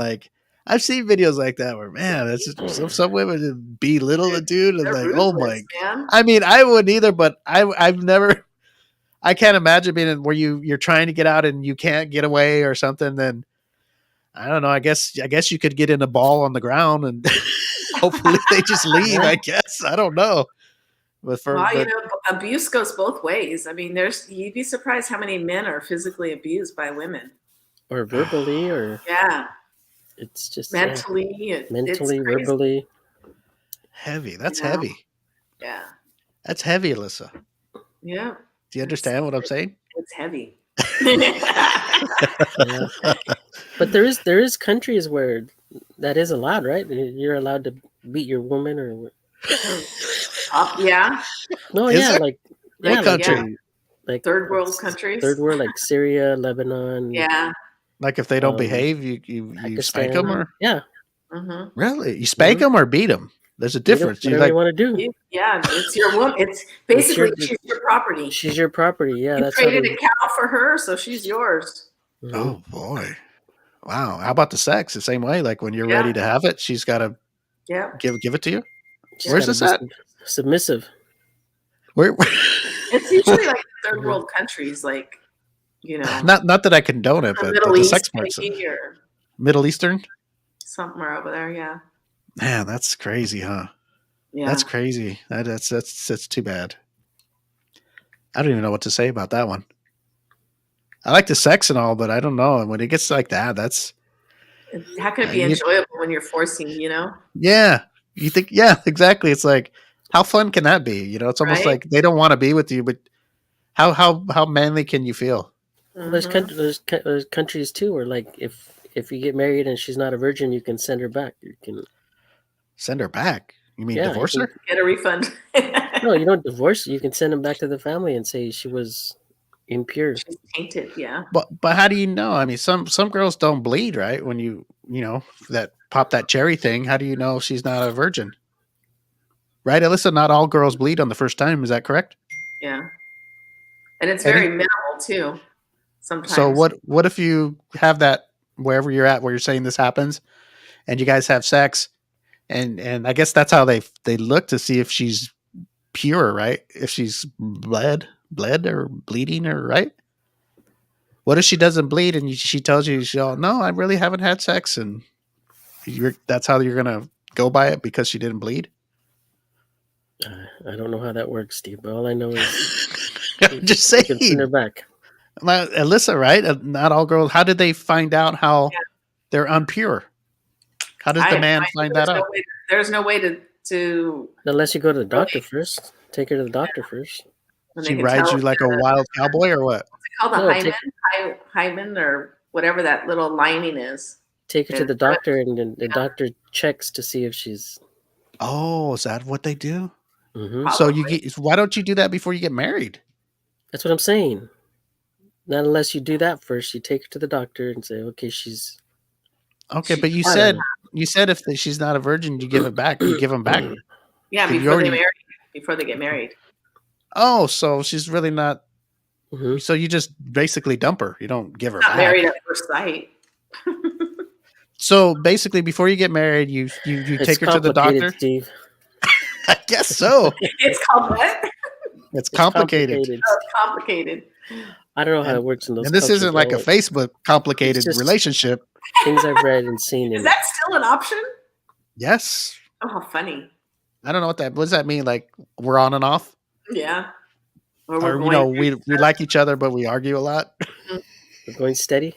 I've seen videos like that where, man, that's just, some women just belittle the dude. And They're like, oh ruthless, my. man. I mean, I wouldn't either, but I've never. I can't imagine being in where you're trying to get out and you can't get away or something. Then I don't know. I guess you could get in a ball on the ground and hopefully they just leave. I guess I don't know. But abuse goes both ways. I mean, you'd be surprised how many men are physically abused by women, or verbally, or it's just mentally, mentally, verbally. Heavy. That's heavy. Yeah, that's heavy, Alyssa. Yeah. Do you understand what I'm saying? It's heavy. Yeah. But there is countries where that is allowed, right? You're allowed to beat your woman, or yeah. No, Is yeah, there? like What country? like third world countries. Third world, like Syria, Lebanon. Yeah. Like if they don't behave, you spank them, or yeah. Mm-hmm. Really, you spank them or beat them? There's a difference. Whatever you want to do. Yeah, it's your woman. It's basically she's your property. She's your property. Yeah, you traded a cow for her, so she's yours. Mm-hmm. Oh boy, wow! How about the sex? The same way, like when you're ready to have it, she's got to give it to you. Where's this at? Submissive. Where? It's usually like third world countries, like Not that I condone it, but the sex parts. Middle Eastern. Somewhere over there, yeah. Man, that's crazy, huh? Yeah, that's crazy. That's too bad. I don't even know what to say about that one. I like the sex and all, but I don't know. And when it gets like that, that's how can it be enjoyable when you're forcing? Yeah, you think? Yeah, exactly. It's like, how fun can that be? It's almost like they don't want to be with you, but how manly can you feel? Mm-hmm. There's countries too where, like, if you get married and she's not a virgin, you can send her back. You can send her back. You mean divorce her? Get a refund. No, you don't divorce her. You can send them back to the family and say she was impure. She's tainted, yeah. But how do you know? I mean, some girls don't bleed, right? When you that pop that cherry thing, how do you know she's not a virgin? Right, Alyssa? Not all girls bleed on the first time. Is that correct? Yeah, and it's very minimal too. Sometimes. So what if you have that wherever you're at, where you're saying this happens, and you guys have sex, and I guess that's how they look to see if she's pure, right? If she's bled or bleeding, or right? What if she doesn't bleed and she tells you, no, I really haven't had sex, and that's how you're gonna go by it because she didn't bleed? I don't know how that works, Steve, but all I know is I'm just saying. You can send her back. Alyssa, right? Not all girls. How did they find out how they're unpure? How does the man find that out? There's no way to unless you go to the doctor first. Take her to the doctor first. She rides you like a wild cowboy, or what? What's it called? Hymen or whatever that little lining is. Take her to the doctor, and then the doctor checks to see if she's. Oh, is that what they do? Mm-hmm. So why don't you do that before you get married? That's what I'm saying. Not unless you do that first. You take her to the doctor and say, okay, she's. Okay, but you said if she's not a virgin, you give it back. You give them back. Yeah, before they get married. Oh, so she's really not. Mm-hmm. So you just basically dump her. You don't give her not back. Married at first sight. So basically, before you get married, you take her to the doctor. Steve. I guess so. It's called what? It's complicated. It's complicated. I don't know how it works in those. And this isn't like a Facebook complicated relationship. Things I've read and seen. Is that still an option? Yes. Oh, how funny. I don't know what does that mean? Like we're on and off? Yeah. Or we like each other, but we argue a lot. We're going steady.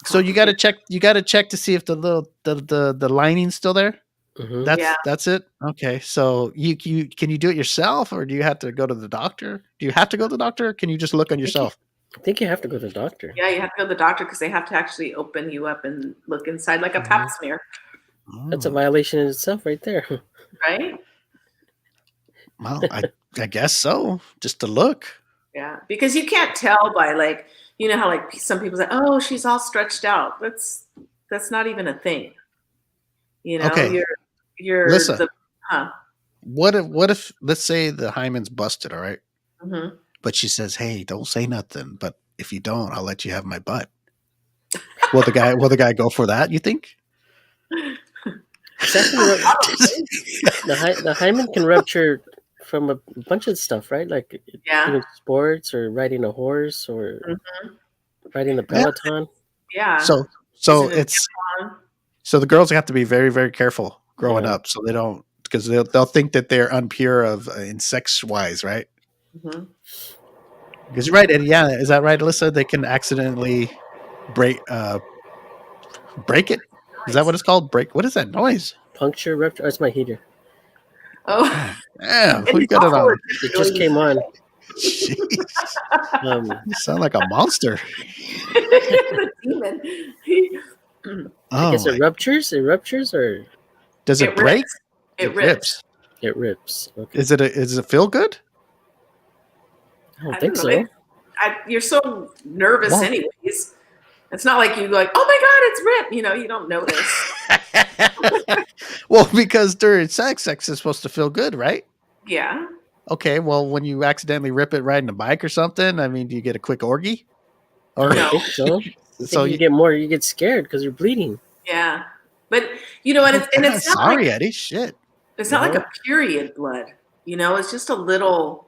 So you got to check. You got to check to see if the lining's still there. Mm-hmm. That's it. Okay. So you can you do it yourself, or do you have to go to the doctor? Do you have to go to the doctor? Or can you just look on yourself? I think you have to go to the doctor. Yeah, you have to go to the doctor because they have to actually open you up and look inside like a pap smear. That's a violation in itself, right there. Right. Well, I guess so. Just to look. Yeah, because you can't tell by how like some people say, "Oh, she's all stretched out." That's not even a thing. Okay. You're Listen, What if let's say the hymen's busted, all right? Mm-hmm. But she says, "Hey, don't say nothing. But if you don't, I'll let you have my butt." Will the guy go for that? You think? Second, the hymen can rupture from a bunch of stuff, right? Like Yeah. doing sports or riding a horse or Mhm. riding the Yeah. Peloton. Yeah. So Isn't it it's fun? so the girls have to be very, very careful growing Yeah. up, so they don't, because they'll think that they're unpure of in sex wise, right? Mhm. Because you're right, and yeah, is that right, Alyssa? They can accidentally break break it. Is that what it's called? Break. What is that noise? Puncture, rupture. Oh, it's my heater. Oh, God damn, and we he's got it also on. a It different just came on. Jeez, Um, you sound like a monster. the demon. I Oh guess my! it ruptures. It ruptures or Does it It break? rips. It rips. it rips. Okay. Is it feel good? I don't I think don't so. know. You're so nervous, Well- anyways. It's not like you like, oh my god, it's ripped. You don't notice. Well, because during sex is supposed to feel good, right? Yeah. Okay, well, when you accidentally rip it riding a bike or something, I mean, do you get a quick orgy? I Or don't No. think so. I so think you get more. You get scared because you're bleeding. Yeah. But and it's not sorry, like Eddie. Shit, it's not like No. a period blood. It's just a little.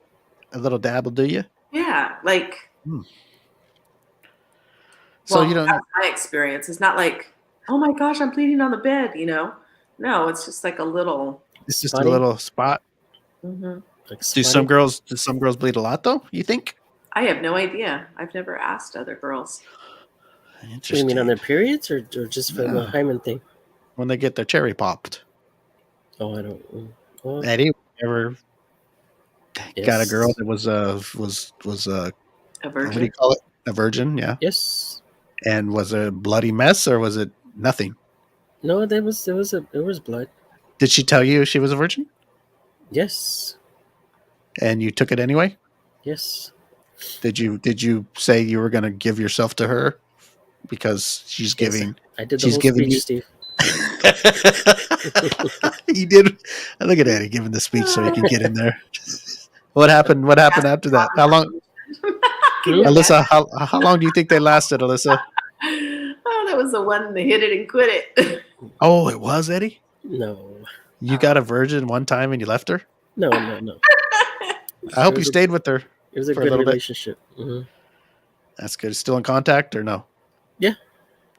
a little dab will do you. Yeah. Like. So Well, you don't. that's my experience. It's not like, oh my gosh, I'm bleeding on the bed. No, it's just like a little. It's just Spotty? a little spot. Mhm. Like Do some spotty. girls bleed a lot though? You think? I have no idea. I've never asked other girls. What do you Interesting. mean on their periods or just for the Yeah. hymen thing? When they get their cherry popped. Oh, I don't. Well, Eddie ever yes. got a girl that was A what virgin. do you call it? A virgin, yeah. Yes. And was it a bloody mess or was it nothing? No, there was blood. Did she tell you she was a virgin? Yes. And you took it anyway? Yes. Did you say you were going to give yourself to her because she's giving? I did the she's whole giving speech, you. Steve. He did. Look at Eddie giving the speech so he can get in there. What happened? What happened after that? How long, Alyssa? How long do you think they lasted, Alyssa? Oh, that was the one that hit it and quit it. Oh, it was Eddie. No. You got a virgin one time and you left her. No. I hope It you was a- stayed with her. It was a For a good little bit. relationship. Mhm. That's good. Still in contact or no? Yeah.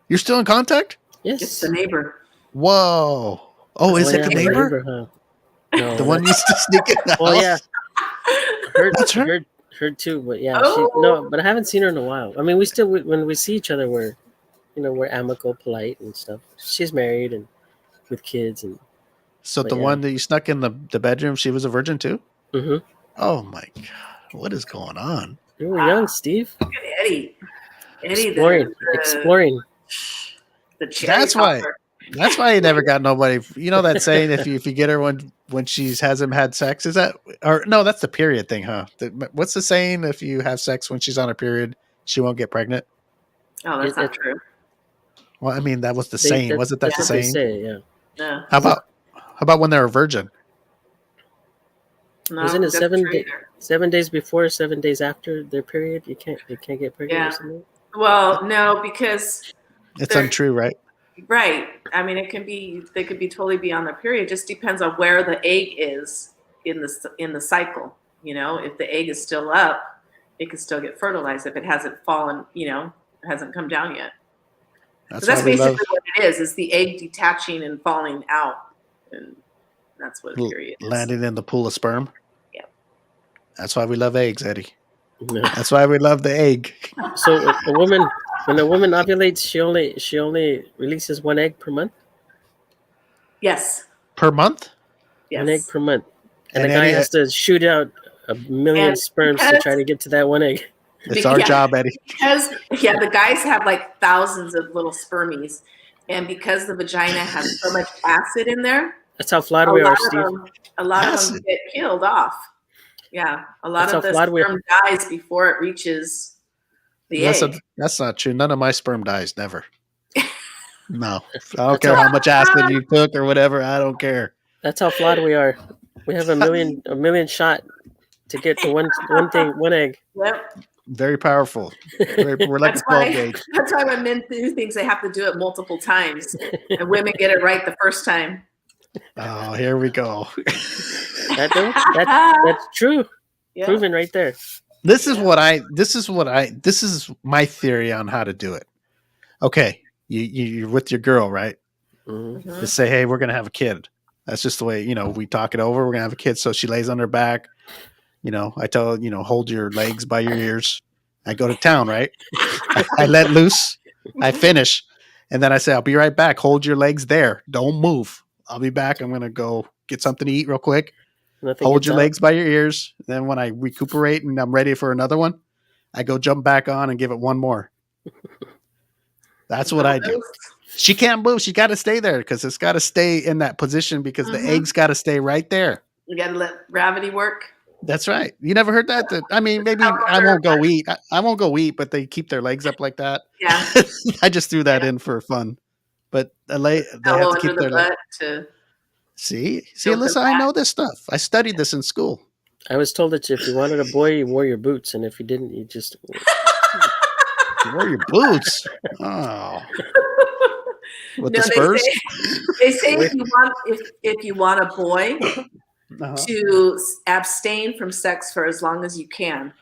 You're still in contact? Yes. It's the neighbor. Whoa. Oh, is it yeah, the my neighbor? huh? No, The one used to sneak in the Well, house? yeah. Heard, That's her? heard too, but yeah, Oh. but I haven't seen her in a while. I mean, we still when we see each other, we're amicable, polite, and stuff. She's married and with kids, and So But the yeah. one that you snuck in the bedroom, she was a virgin too? mhm. Oh my God. What is going on? You were young, Steve. Look at Eddie. Eddie, Exploring. the cherry That's why. popper. That's why he never got nobody. You know that saying, if you get her when she hasn't had sex, is that, or no, that's the period thing, huh? What's the saying? If you have sex when she's on her period, she won't get pregnant. Oh, that's not true. Well, I mean, that was the saying. Wasn't that That's the what they saying? say, yeah. No, How about when they're a virgin? no, Wasn't it that's true either. 7 days before, 7 days after their period? They can't get pregnant Yeah. or something? Well, no, because It's They're- untrue, right? right. I mean, they could be totally be on their period. It just depends on where the egg is in the cycle. If the egg is still up, it can still get fertilized. If it hasn't fallen, hasn't come down yet. That's That's why we basically love what it is the egg detaching and falling out. And that's what a period is. landing in the pool of sperm. Yep. That's why we love eggs, Eddie. No. That's why we love the egg. So when a woman ovulates, she only releases one egg per month. Yes. Per month? Yes. One egg per month, and And the guy Eddie, has to shoot out a million And sperms to because- try to get to that one egg. it's our Yeah. job, Eddie. Because the guys have like thousands of little spermies, and because the vagina has so much acid in there, That's how flawed a we are, lot Steve. of them Acid? get killed off. Yeah, a lot That's of how the flawed we are. sperm dies before it reaches the egg. That's not true. None of my sperm dies. Never. No. I don't care how much acid you took or whatever. I don't care. That's how flawed we are. We have a million shot to get to one egg. Yep. Very powerful. We're like a 12 gauge. That's why when men do things, they have to do it multiple times, and women get it right the first time. Oh, here we go. That's true. Yeah. Proven right there. This is my theory on how to do it. Okay, you're with your girl, right? Mhm. Mhm. Just say, hey, we're gonna have a kid. That's just the way, we talk it over. We're gonna have a kid. So she lays on her back. I tell her, hold your legs by your ears. I go to town, right? I let loose. I finish. And then I say, I'll be right back. Hold your legs there. Don't move. I'll be back. I'm going to go get something to eat real quick. Nothing Hold gets your out. legs by your ears. Then when I recuperate and I'm ready for another one, I go jump back on and give it one more. That's what I do. She can't move. She got to stay there because it's got to stay in that position because the eggs got to stay right there. You got to let gravity work. That's right. You never heard that? I mean, maybe I won't go eat. I won't go eat, but they keep their legs up like that. Yeah. I just threw that in for fun. But they have to keep their legs. See, Alyssa, I know this stuff. I studied this in school. I was told that if you wanted a boy, you wore your boots, and if you didn't, you just You wore your boots. Oh. With the No, Spurs? they say if you want a boy to abstain from sex for as long as you can,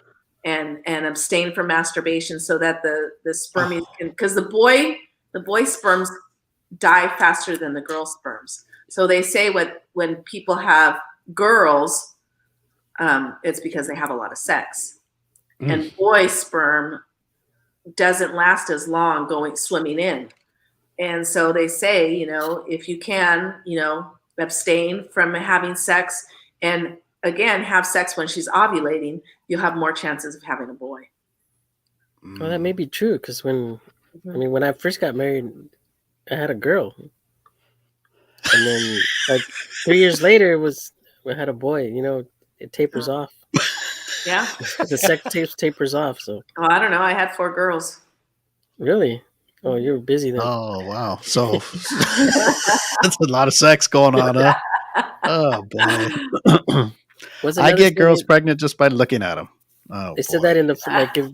and abstain from masturbation so that the sperm can, because the boy sperms die faster than the girl sperms. So they say when people have girls, it's because they have a lot of sex, and boy sperm doesn't last as long going swimming in. And so they say, if you can, abstain from having sex and again, have sex when she's ovulating, you'll have more chances of having a boy. Well, that may be true because when I first got married, I had a girl, and then like 3 years later, I had a boy. It tapers off. Yeah, the sex tapers off. So. Oh, I don't know. I had 4 girls. Really? Oh, you were busy then. Oh, wow. So that's a lot of sex going on, huh? Oh, boy. I get girls pregnant just by looking at them. Oh, they said that in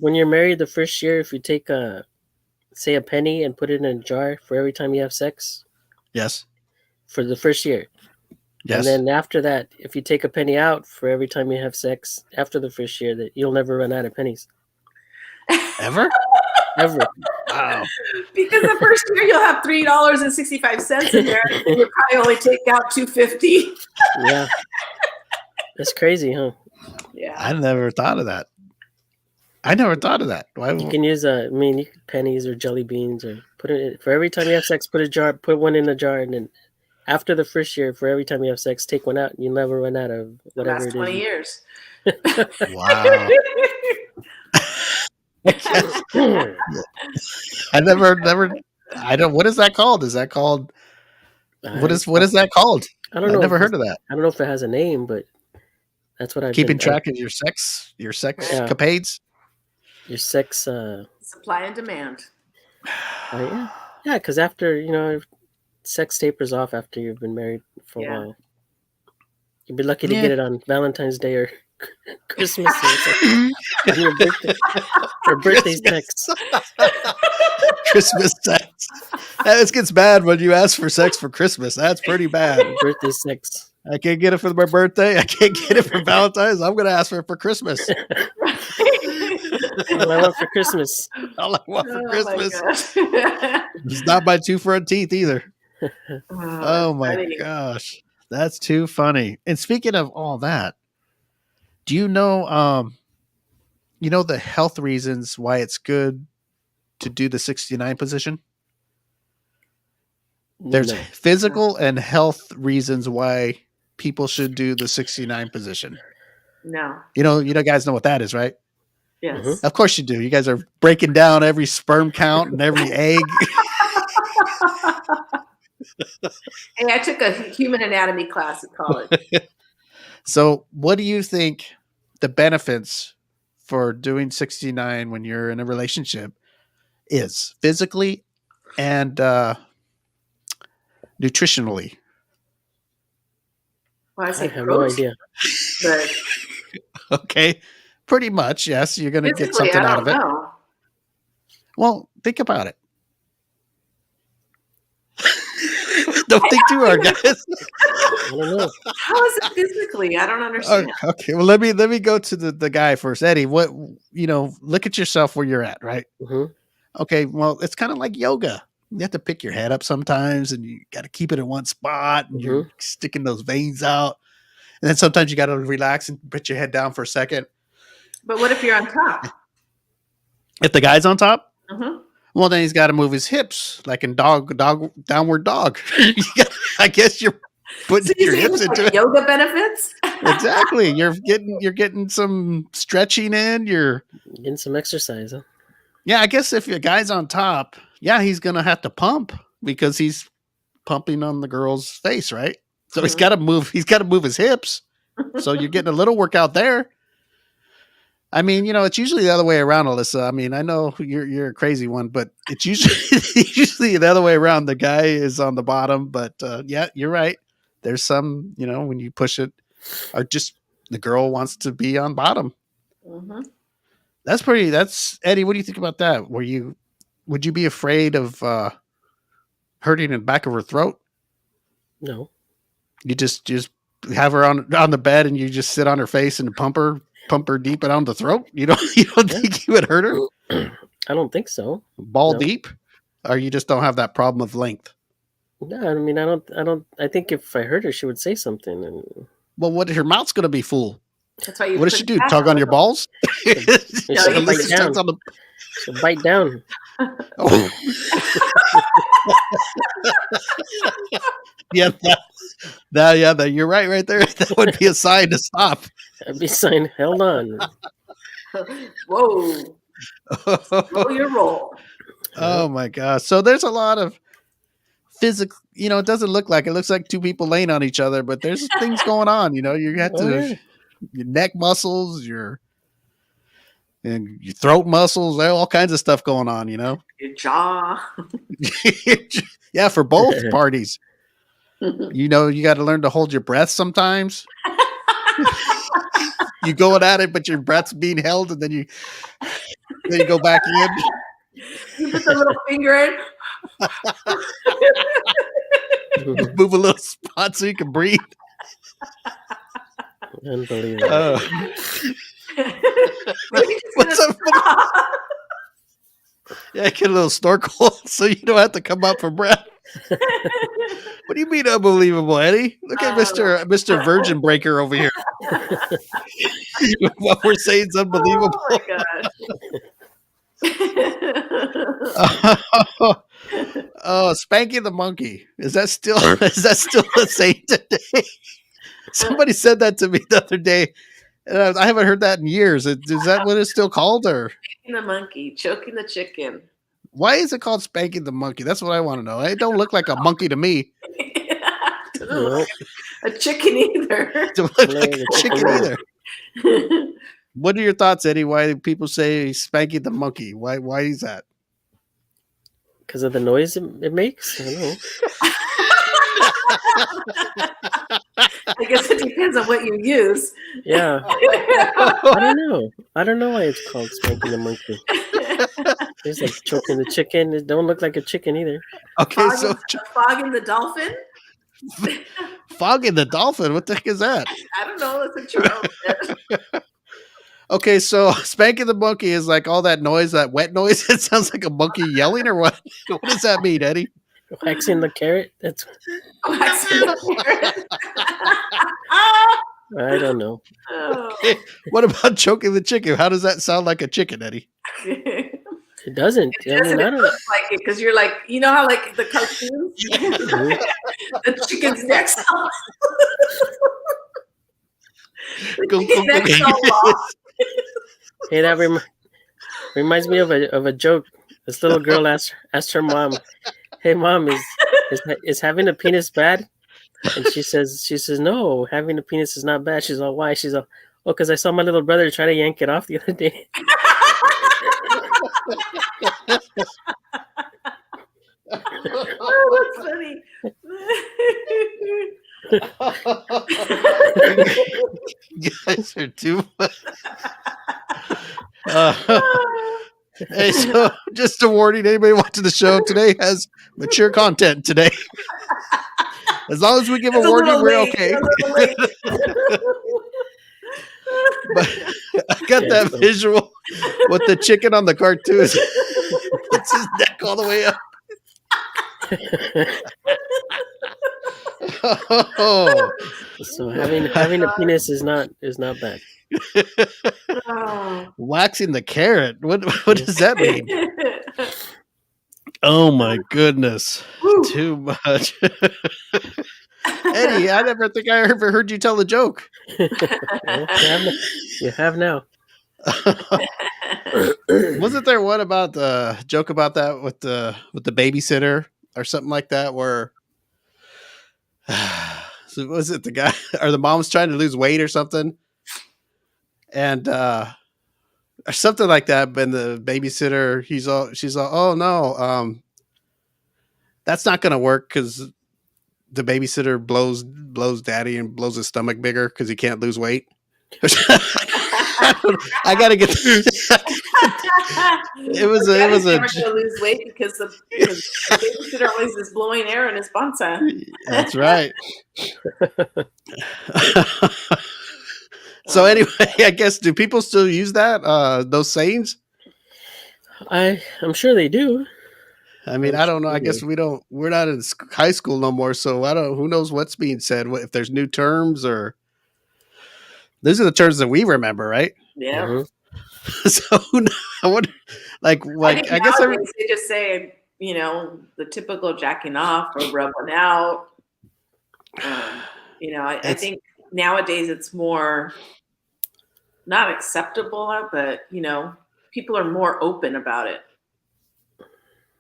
when you're married the first year, if you take say a penny and put it in a jar for every time you have sex. Yes. For the first year. Yes. And then after that, if you take a penny out for every time you have sex after the first year, that you'll never run out of pennies. Ever? Ever. Wow. Because the first year you'll have $3.65 in there, and you'll probably only take out $2.50. Yeah. That's crazy, huh? Yeah. I never thought of that. Why? You can use pennies or jelly beans, or put it for every time you have sex. Put one in a jar, and then after the first year, for every time you have sex, take one out, and you'll never run out of whatever it is. 20 years. Wow. I never. I don't. What is that called? Is that called? What is that called? I don't know. I never heard of that. I don't know if it has a name, but that's what I've keeping track of your sex capades. Your sex supply and demand. Yeah, because after sex tapers off after you've been married for a while. You'd be lucky to get it on Valentine's Day or Christmas on your birthday or birthday sex. Christmas sex. This gets bad when you ask for sex for Christmas. That's pretty bad. Birthday sex. I can't get it for my birthday. I can't get it for Valentine's. I'm going to ask for it for Christmas. All I want for Christmas. All I want for Christmas. It's not my 2 front teeth either. Oh my gosh. That's too funny. And speaking of all that, do you know the health reasons why it's good to do the 69 position? There's physical and health reasons why people should do the 69 position. No. You guys know what that is, right? Yes. Mm-hmm. Of course you do. You guys are breaking down every sperm count and every egg. Hey, I took a human anatomy class at college. So what do you think the benefits for doing 69 when you're in a relationship is physically and nutritionally? Well, I have no idea. But okay. Pretty much, yes. You're going to get Physically, something I out of don't it. know. Well, think about it. Don't think too hard, guys. I don't know. How is it physically? I don't understand. Okay, well, let me go to the guy first. Eddie, what, look at yourself where you're at, right? Hmm. Okay, well, it's kind of like yoga. You have to pick your head up sometimes, and you got to keep it in one spot, and you're sticking those veins out. And then sometimes you got to relax and put your head down for a second. But what if you're on top? If the guy's on top, Mm-hmm. well, then he's got to move his hips, like in downward dog. I guess you're putting So you your say hips it's into like it. yoga benefits? Exactly. You're getting some stretching in. Getting some exercise, huh? Yeah, I guess if your guy's on top, yeah, he's gonna have to pump because he's pumping on the girl's face, right? So he's got to move. He's got to move his hips. So you're getting a little workout there. I mean, it's usually the other way around, Alyssa. I mean, I know you're a crazy one, but it's usually the other way around. The guy is on the bottom, but yeah, you're right. There's some, when you push it, or just the girl wants to be on bottom. Mm-hmm. That's Eddie. What do you think about that? Would you be afraid of hurting in the back of her throat? No. You just have her on the bed and you just sit on her face and pump her deep around the throat. You don't think you would hurt her I don't think so. ball No. deep, or you just don't have that problem of length? No, I mean, I don't. I think if I heard her, she would say something, and Well, what her mouth's gonna be full? That's why you. What does she do? Tug on your balls? she'll you bite just down. Tugs on the- She'll bite down. Oh. Yeah, that you're right there. That would be a sign to stop. I'd be saying, "Held on." Whoa! Roll your roll. Oh my gosh! So there's a lot of physical. It doesn't look like it. Looks like two people laying on each other, but there's things going on. You have Oh, to yeah. your neck muscles, your throat muscles. There all kinds of stuff going on. Your jaw. Yeah, for both parties. You got to learn to hold your breath sometimes. You going at it, but your breath's being held, and then you go back in. You put the little finger in. Move a little spot so you can breathe. Unbelievable. What's up? Yeah, get a little snorkel so you don't have to come up for breath. What do you mean unbelievable, Eddie? Look at Mr. Virgin Breaker over here. What we're saying is unbelievable. Oh my gosh. Spanking the monkey. Is that still the same today? Somebody said that to me the other day, and I haven't heard that in years. Is that what it's still called, or Spanking the monkey, choking the chicken. why is it called spanking the monkey? That's what I want to know. It don't look like a monkey to me. Doesn't look like a chicken either. It don't look like a chicken either. What are your thoughts, Eddie? Why do people say spanking the monkey? Why is that? Because of the noise it makes? I don't know. I guess it depends on what you use. Yeah. I don't know why it's called spanking the monkey. It's like choking the chicken. It don't look like a chicken either. Okay, so Fogging the dolphin? fogging the dolphin. What the heck is that? I don't know. That's a Charles said. Okay, so spanking the monkey is like all that noise, that wet noise. It sounds like a monkey yelling, or what? What does that mean, Eddie? Waxing the carrot? That's Waxing the carrot. I don't know. Oh. Okay. What about choking the chicken? How does that sound like a chicken, Eddie? It doesn't. I Doesn't mean, I it don't look like it? Because you're like, how like the cartoons, the chicken's neck's all the chicken's neck's all long. Hey, that reminds me of a joke. This little girl asked her mom, "Hey, mom, is having a penis bad?" And she says, "No, having a penis is not bad." She's all, "Why?" She's all, "Oh, because I saw my little brother try to yank it off the other day." Oh, that's funny. You guys are too much. Hey, so just a warning: anybody watching the show today has mature content today. As long as we give It's a warning, we're late. okay. A little late. But I got that visual with the chicken on the cartoon. Puts his neck all the way up. Oh. So having a penis is not bad. Oh. Waxing the carrot. What does that mean? Oh my goodness. Woo. Too much. Eddie, I never think I ever heard you tell a joke. Well, you have now. Wasn't there one about the joke about that with the babysitter or something like that where so was it the guy or the mom's trying to lose weight or something? And or something like that, but the babysitter, she's all, oh no, that's not gonna work because the babysitter blows daddy and blows his stomach bigger because he can't lose weight. I gotta get. It was never going to lose weight because the babysitter always is blowing air in his bonsa. That's right. So anyway, I guess do people still use that those sayings? I'm sure they do. I mean, I don't know. I guess we're not in high school no more, so I don't. Who knows what's being said? If there's new terms or these are the terms that we remember, right? Yeah. Mm-hmm. So I wonder, like I guess they just say, the typical jacking off or rubbing out. I think nowadays it's more not acceptable, but people are more open about it.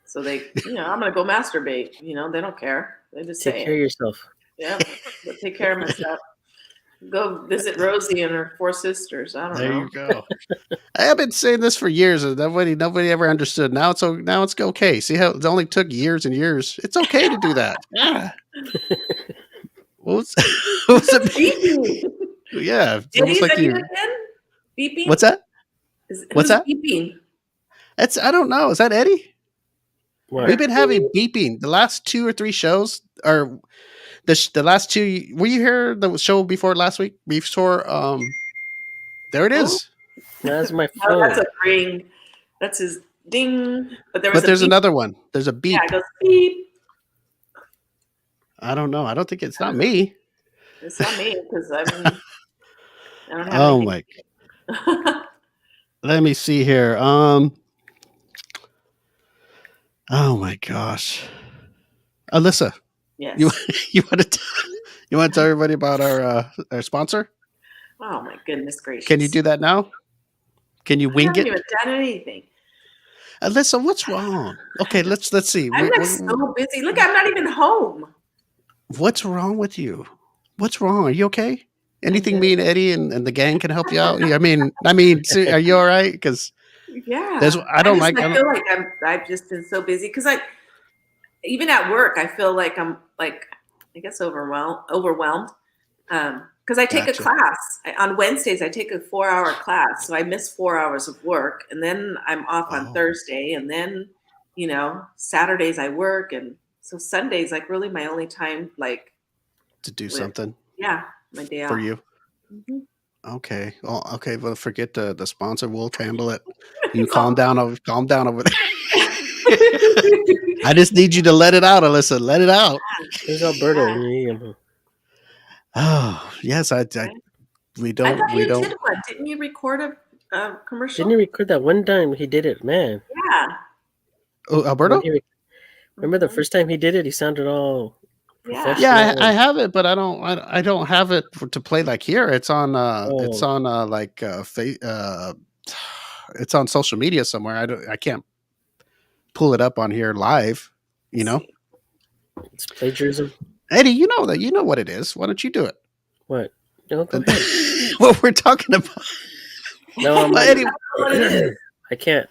So they, I'm gonna go masturbate. They don't care. They just take care of yourself. Yeah, but take care of myself. Go visit Rosie and her 4 sisters. I don't know. There you go. I have been saying this for years, and nobody ever understood. Now it's okay. See how it only took years and years. It's okay to do that. Yeah. What was it? Beeping. Yeah, it's almost like you. Beeping. What's that? What's that? Beeping. I don't know. Is that Eddie? What? We've been having beeping the last 2 or 3 shows, or the last 2. Were you here the show before last week? Before there it is. That's my phone. Oh, that's a ring. That's his ding. But there's another one. There's a beep. Yeah, it goes beep. I don't know. I don't think it's not me. It's not me because I don't have. Oh my. Let me see here. Oh my gosh, Alyssa. Yes. You want to tell everybody about our sponsor? Oh my goodness gracious! Can you do that now? Can you wing it? I haven't even done anything. Alyssa, what's wrong? Okay, let's see. I'm so busy. Look, I'm not even home. What's wrong with you? What's wrong? Are you okay? Anything me and Eddie and the gang can help you out? I mean, are you all right? Because yeah, I feel like I've just been so busy because even at work I feel like I'm like I guess overwhelmed because I take a class on Wednesdays. I take a 4-hour class, so I miss 4 hours of work, and then I'm off on Thursday, and then Saturdays I work, and so Sunday's like really my only time to do something. Yeah, my day off for you. Mm-hmm. Okay. Well, okay. Well, forget the sponsor. We'll handle it. You calm down over there. I just need you to let it out, Alyssa. Let it out. There's Alberto. Oh yes, we don't. Did one. Didn't you record a commercial? Didn't you record that one time he did it, man? Yeah. Oh, Alberto. Remember the first time he did it? He sounded all. Yeah, I have it, but I don't have it to play like here. It's on it's on social media somewhere. I can't pull it up on here live. It's plagiarism. Eddie, you know what it is. Why don't you do it? What? No, go ahead. What we're talking about. No, Eddie, I can't.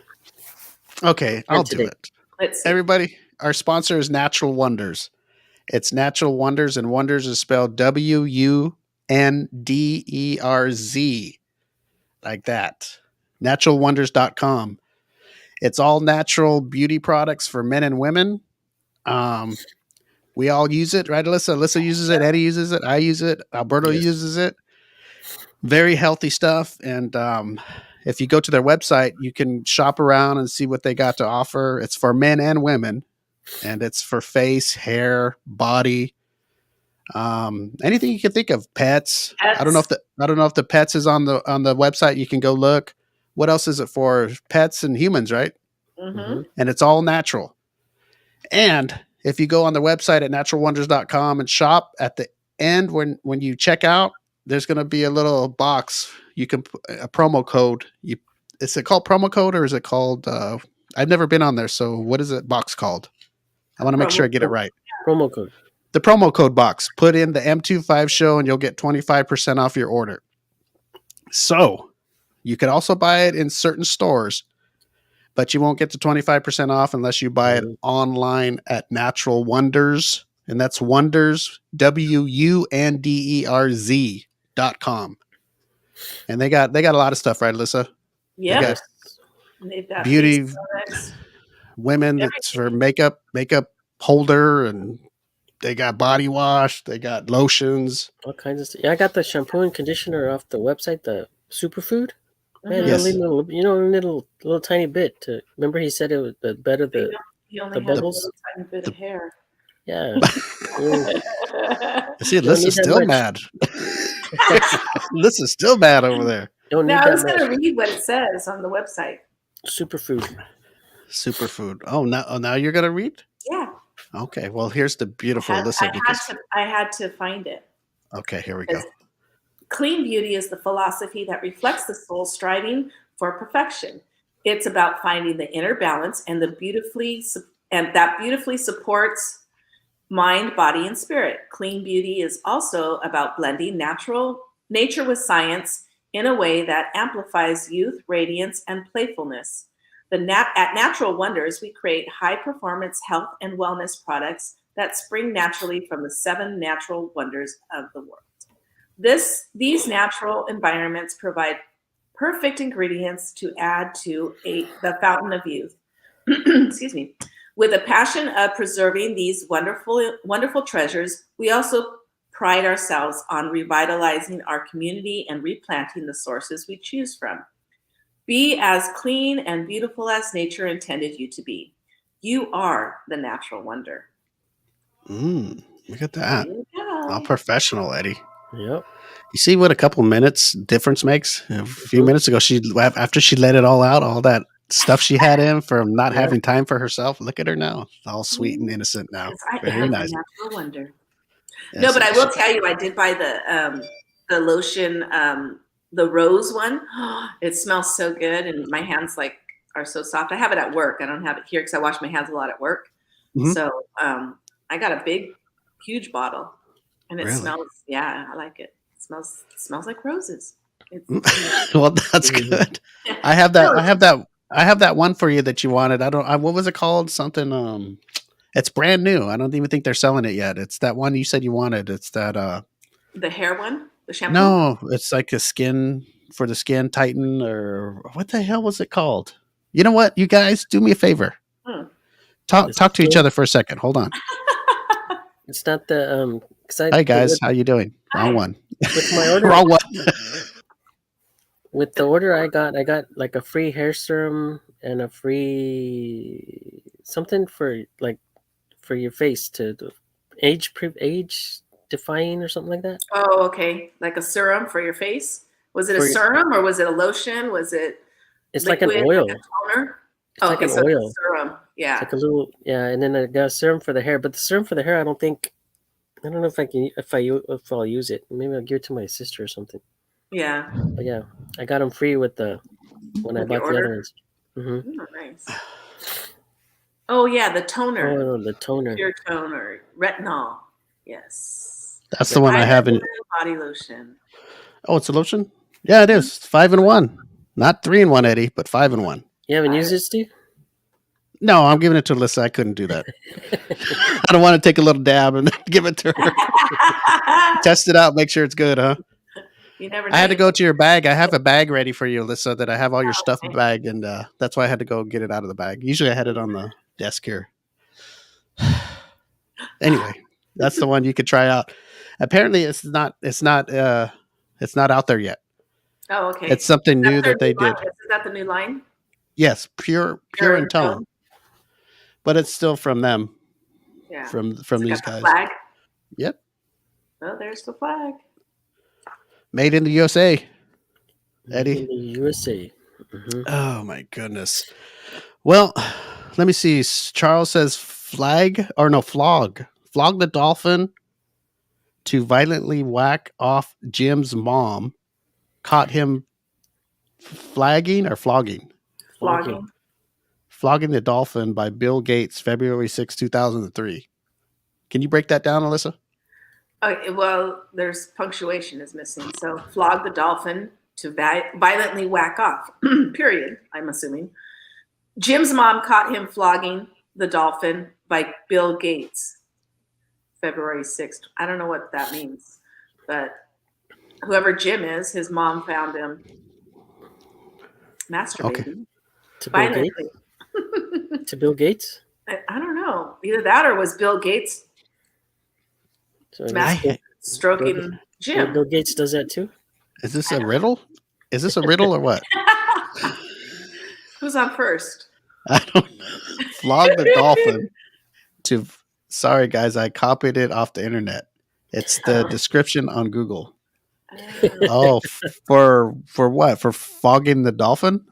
Okay, I'll do it. Let's see. Everybody, our sponsor is Natural Wonders. It's Natural Wonders, and Wonders is spelled WUNDERZ, like that. naturalwonders.com. It's all natural beauty products for men and women. We all use it, right, Alyssa? Alyssa uses it. Eddie uses it. I use it. Alberto Yes. uses it. Very healthy stuff. And if you go to their website, you can shop around and see what they got to offer. It's for men and women, and it's for face, hair, body, anything you can think of. Pets. I don't know if the pets is on the website. You can go look. What else is it for? Pets and humans, right? Mm-hmm. And it's all natural. And if you go on the website at naturalwonders.com and shop, at the end when you check out, there's going to be a little box. You can put a promo code. Is it called promo code, or is it called? I've never been on there, so what is it box called? I want to make sure I get it right. Promo code. The promo code box. Put in the M25 show, and you'll get 25% off your order. So you could also buy it in certain stores, but you won't get the 25% off unless you buy it online at Natural Wonders, and that's Wonders WUNDERZ.com. And they got a lot of stuff, right, Alyssa? Yeah. They've got beauty, women. It's for makeup holder, and they got body wash. They got lotions. All kinds of stuff. Yeah, I got the shampoo and conditioner off the website, the superfood. Man, Yes. little tiny bit. Remember, he said it was better He only the has bubbles. a little tiny bit of hair. Yeah. See, Alyssa's still mad. Alyssa's still mad over there. Don't need Now I was that going much. to read what it says on the website. Superfood. Oh, now you're gonna read? Yeah. Okay. Well, here's the beautiful Alyssa. I had to find it. Okay, here we go. Clean beauty is the philosophy that reflects the soul striving for perfection. It's about finding the inner balance and that beautifully supports mind, body, and spirit. Clean beauty is also about blending nature with science in a way that amplifies youth, radiance, and playfulness. At Natural Wonders, we create high-performance health and wellness products that spring naturally from the 7 natural wonders of the world. These natural environments provide perfect ingredients to add to the fountain of youth. Excuse me. With a passion of preserving these wonderful treasures, we also pride ourselves on revitalizing our community and replanting the sources we choose from. Be as clean and beautiful as nature intended you to be. You are the natural wonder. Look at that. All professional, Eddie. Yep. You see what a couple minutes difference makes? A few minutes ago, after she let it all out, all that stuff she had in from not having time for herself. Look at her now, all sweet and innocent now. Very nice. Natural wonder. Yes, No, but I will tell you, I did buy the lotion, the rose one. It smells so good, and my hands are so soft. I have it at work. I don't have it here because I wash my hands a lot at work. Mm-hmm. So I got a big, huge bottle, and it smells. Yeah, I like it. It smells like roses. Well, that's good. I have that. I have that one for you that you wanted. What was it called? Something. It's brand new. I don't even think they're selling it yet. It's that one you said you wanted. It's that. The hair one, the shampoo. No, it's like a skin for the skin tighten, or what the hell was it called? You know what? You guys, do me a favor. Talk to each other for a second. Hold on. It's not the Hi guys, how you doing? Hi. Wrong one. With my order. Wrong one. With the order I got like a free hair serum and a free something for your face to age defying or something like that. Oh, okay. Like a serum for your face. Was it a serum or was it a lotion? Was it? It's liquid, like an oil. like a toner? It's like an oil. It's a serum. Yeah. It's like a little and then I got a serum for the hair. But the serum for the hair, I don't know if I'll use it. Maybe I'll give it to my sister or something. Yeah. But yeah, I got them free when I bought the other ones. Mm-hmm. Oh, nice. Oh yeah, the toner. Oh, the toner. Pure toner, retinol. Yes. That's the one I have in body lotion. Oh, it's a lotion? Yeah, it is. 5-in-1. Not 3-in-1, Eddie, but 5-in-1. You haven't used it, Steve? No, I'm giving it to Alyssa. I couldn't do that. I don't want to take a little dab and give it to her. Test it out, make sure it's good, huh? You never know. I had to go to your bag. I have a bag ready for you, Alyssa, that I have all your stuff Okay. in bag, and I have a bag ready for you, Alyssa, that I have all your stuff in Okay. bag, and that's why I had to go get it out of the bag. Usually I had it on the desk here. Anyway, that's the one you could try out. Apparently, it's not out there yet. Oh, okay. It's something new That's their that they new line. did. Is that the new line? Yes, pure in tone, but it's still from them, Yeah. from It's these got the guys. flag. Yep, Oh, there's the flag. made in the USA. In Eddie. the USA. Mhm. Oh my goodness. Well, let me see. Charles says flog the dolphin to violently whack off Jim's mom. Caught him flogging Flogging. the dolphin by Bill Gates, February 6, 2003. Can you break that down, Alyssa? Okay, well, there's punctuation is missing. So flog the dolphin to violently whack off. Period. I'm assuming. Jim's mom caught him flogging the dolphin by Bill Gates, February 6th. I don't know what that means, but whoever Jim is, his mom found him masturbating To Bill Gates. violently. To Bill Gates. I don't know. Either that or was Bill Gates So I guess stroking Jim. Bill Gates does that too. Is this a riddle? Is this a riddle or what? Who's on first? I don't know. Flog the dolphin to. Sorry, guys, I copied it off the internet. It's the description on Google. Oh, for what? For fogging the dolphin?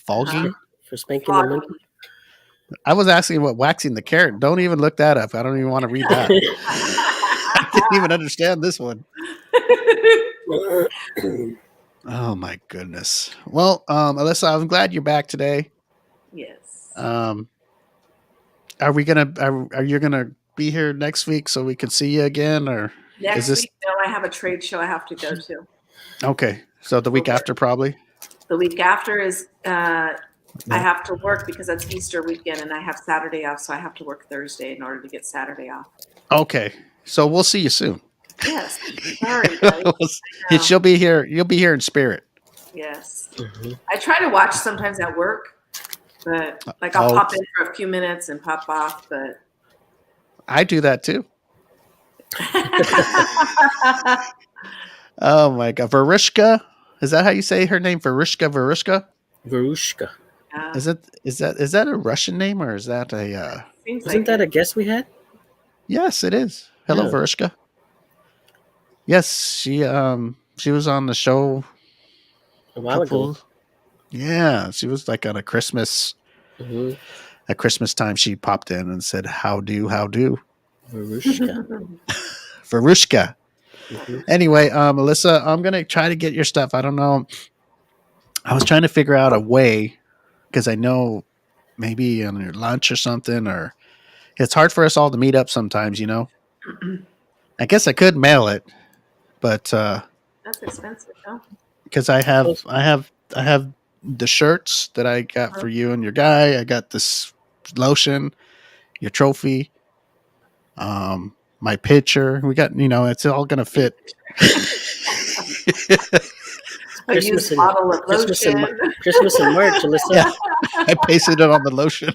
Fogging? For spanking the monkey. I was asking what waxing the carrot. Don't even look that up. I don't even want to read that. I didn't even understand this one. Oh my goodness. Well, Alyssa, I'm glad you're back today. Yes. Are you gonna be here next week so we can see you again, or Next week, no, I have a trade show I have to go to. Okay, so the week after probably. The week after is I have to work because that's Easter weekend, and I have Saturday off, so I have to work Thursday in order to get Saturday off. Okay, so we'll see you soon. Yes. Sorry, buddy. She'll be here. You'll be here in spirit. Yes. Mm-hmm. I try to watch sometimes at work, but like I'll pop in for a few minutes and pop off, but I do that too. Oh my God, Verushka, is that how you say her name? Verushka. Verushka. Is that a Russian name or is that a? Isn't that a guest we had? Yes, it is. Hello, Yeah. Verushka. Yes, she was on the show a while ago. Yeah, she was like on a Christmas. Mm-hmm. At Christmas time, she popped in and said, "How do?" Verushka. Verushka. Mm-hmm. Anyway, Alyssa, I'm gonna try to get your stuff. I don't know. I was trying to figure out a way because I know maybe on your lunch or something, or it's hard for us all to meet up sometimes. You know. I guess I could mail it, but that's expensive, no? Because I have the shirts that I got for you and your guy. I got this lotion, your trophy, my picture. We got, it's all gonna fit. Christmas and March, Alyssa. Yeah, I pasted it on the lotion.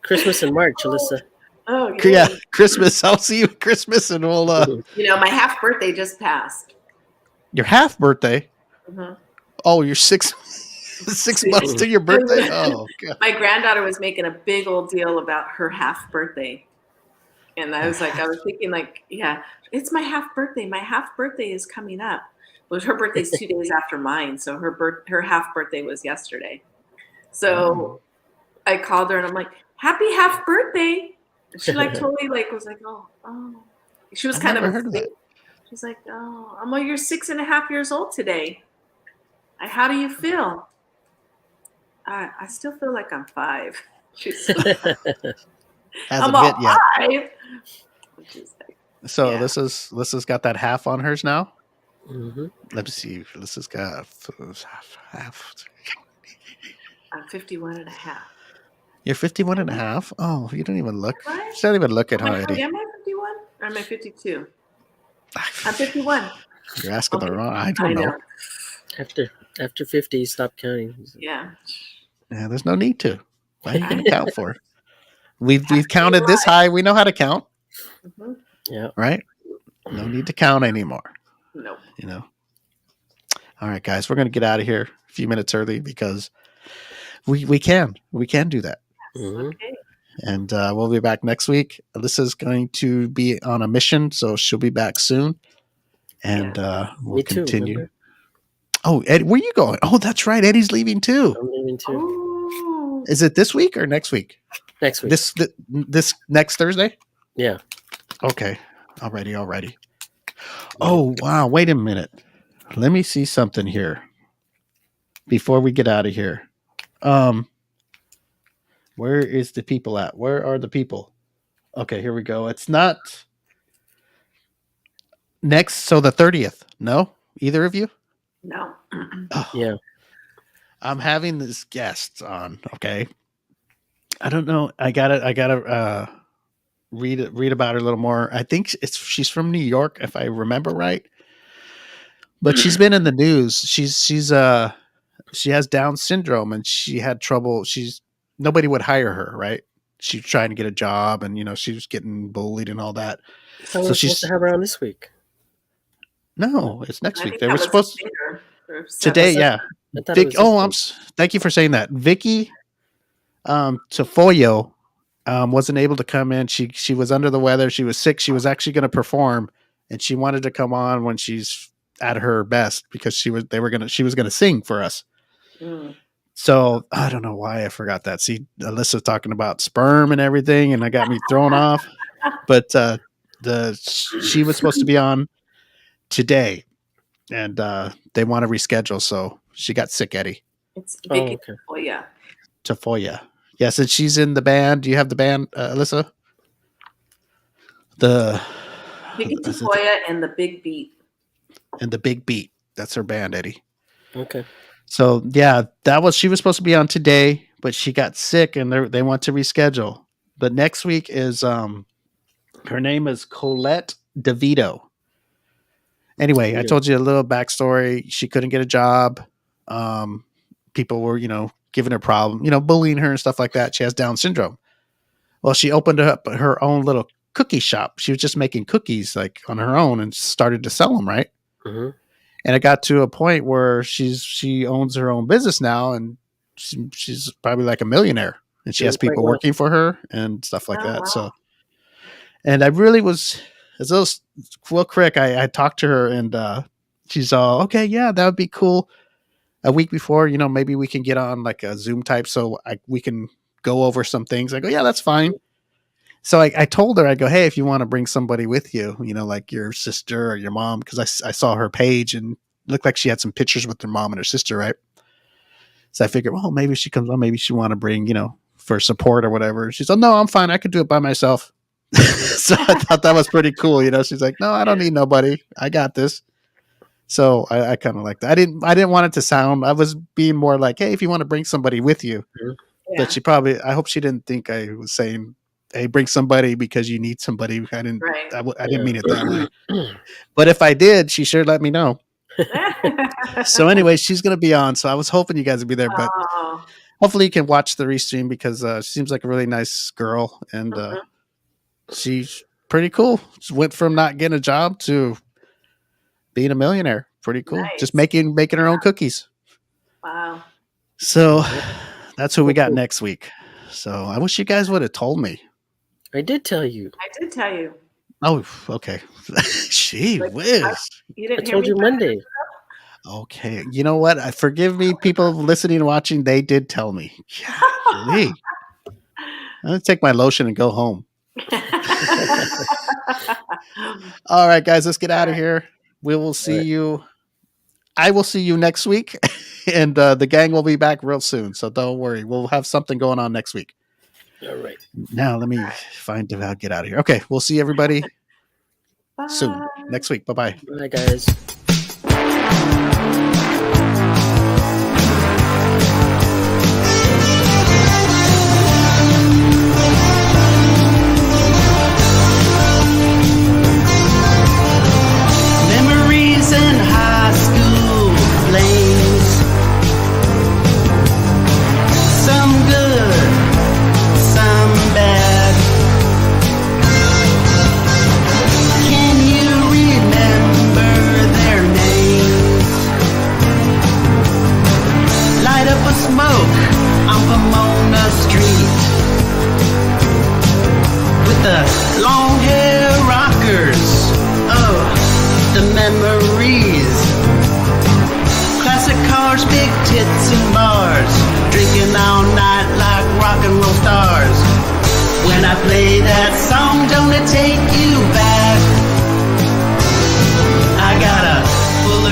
Christmas and March, Alyssa. Oh yeah, Christmas. I'll see you at Christmas, and we'll. My half birthday just passed. Your half birthday. Mm-hmm. Oh, you're 6 months to your birthday. Oh, God. My granddaughter was making a big old deal about her half birthday, and I was thinking, yeah, it's my half birthday. My half birthday is coming up. Well, her birthday's 2 days after mine, so her half birthday was yesterday. So I called her and I'm like, "Happy half birthday!" And she totally was like, "Oh." She was kind of asleep. She's like, "Oh, you're 6.5 years old today. How do you feel?" I still feel like I'm 5. She's I'm all 5. So Alyssa's got that half on hers now. Mm-hmm. Let me see. Alyssa's got half. I'm 51.5. You're 51.5. Oh, you don't even look. Right? She don't even look at how Eddie. Am I 51 or am I 52? I'm 51. You're asking the Okay. wrong. I don't know. After 50, you stop counting. Yeah. Yeah, there's no need to. Why are you going I to count for it? We've Have to counted this high. We know how to count, Mhm. Yeah. right? No need to count anymore. No. You know. All right, guys, we're going to get out of here a few minutes early because we can do that. Mhm. Okay. And we'll be back next week. Alyssa's going to be on a mission, so she'll be back soon. And we'll Me too. continue. Remember? Oh, Eddie, where are you going? Oh, that's right. Eddie's leaving too. I'm leaving too. Oh. Is it this week or next week? Next week. This next Thursday? Yeah. Okay. Alrighty. Oh, wow. Wait a minute. Let me see something here before we get out of here. Where is the people at? Where are the people? Okay, here we go. It's not next, so the 30th. No? Either of you? No. Oh, Yeah. I'm having this guest on, okay? I don't know. I gotta read about her a little more. I think she's from New York, if I remember right. But she's been in the news. She has Down syndrome and she had trouble. Nobody would hire her, right? She's trying to get a job and she was getting bullied and all that. So we're supposed to have her on this week. No, it's next I week. think They that were was supposed later, or today, seven. yeah. I thought it was this week. Thank you for saying that. Vicky Tafoyo wasn't able to come in. She was under the weather. She was sick. She was actually going to perform, and she wanted to come on when she's at her best because she was going to sing for us. Mm. So I don't know why I forgot that. See, Alyssa's talking about sperm and everything, and I got me thrown off. But she was supposed to be on today, and they want to reschedule. So she got sick, Eddie. It's Oh, Vicky. okay. Oh, yeah. Tafoya. Yes, and she's in the band. Do you have the band, Alyssa? Vicky Tafoya and the Big Beat. And the Big Beat. That's her band, Eddie. Okay. So yeah, she was supposed to be on today, but she got sick and they want to reschedule. But next week is her name is Colette DeVito. Anyway, I told you a little backstory. She couldn't get a job. People were, giving her problem, bullying her and stuff like that. She has Down syndrome. Well, she opened up her own little cookie shop. She was just making cookies like on her own and started to sell them, right? Mm-hmm. And it got to a point where she owns her own business now, and she's probably like a millionaire, and she has people working for her and stuff like that. Wow. So, and I really was, as a little crick, I talked to her, and she's all, okay, yeah, that would be cool. A week before, maybe we can get on like a Zoom type so we can go over some things. I go, yeah, that's fine. So I told her, I go, hey, if you want to bring somebody with you, like your sister or your mom, because I saw her page and it looked like she had some pictures with her mom and her sister, right? So I figured, well, maybe she comes on, maybe she want to bring, for support or whatever. She said, no, I'm fine. I could do it by myself. So I thought that was pretty cool. She's like, no, I don't need nobody. I got this. So I kind of like that. I didn't want it to sound, I was being more like, hey, if you want to bring somebody with you, but I hope she didn't think I was saying, hey, bring somebody because you need somebody. I didn't mean it that way. But if I did, she sure let me know. So anyway, she's going to be on. So I was hoping you guys would be there, but hopefully you can watch the restream because she seems like a really nice girl. And she's pretty cool. She went from not getting a job to being a millionaire. Pretty cool. Nice. Just making her own cookies. Wow. So that's who we got next week. So I wish you guys would have told me. I did tell you. Oh, okay. Gee whiz. I told you Monday. Okay. You know what? Forgive me, people listening and watching. They did tell me. I'm going to take my lotion and go home. All right, guys, let's get out of here. We will see you. I will see you next week. And the gang will be back real soon. So don't worry. We'll have something going on next week. All right. Now let me find how to get out of here. Okay. We'll see everybody soon. Next week. Bye-bye. Bye, guys. cars, big tits and bars, drinking all night like rock and roll stars. When I play that song, don't it take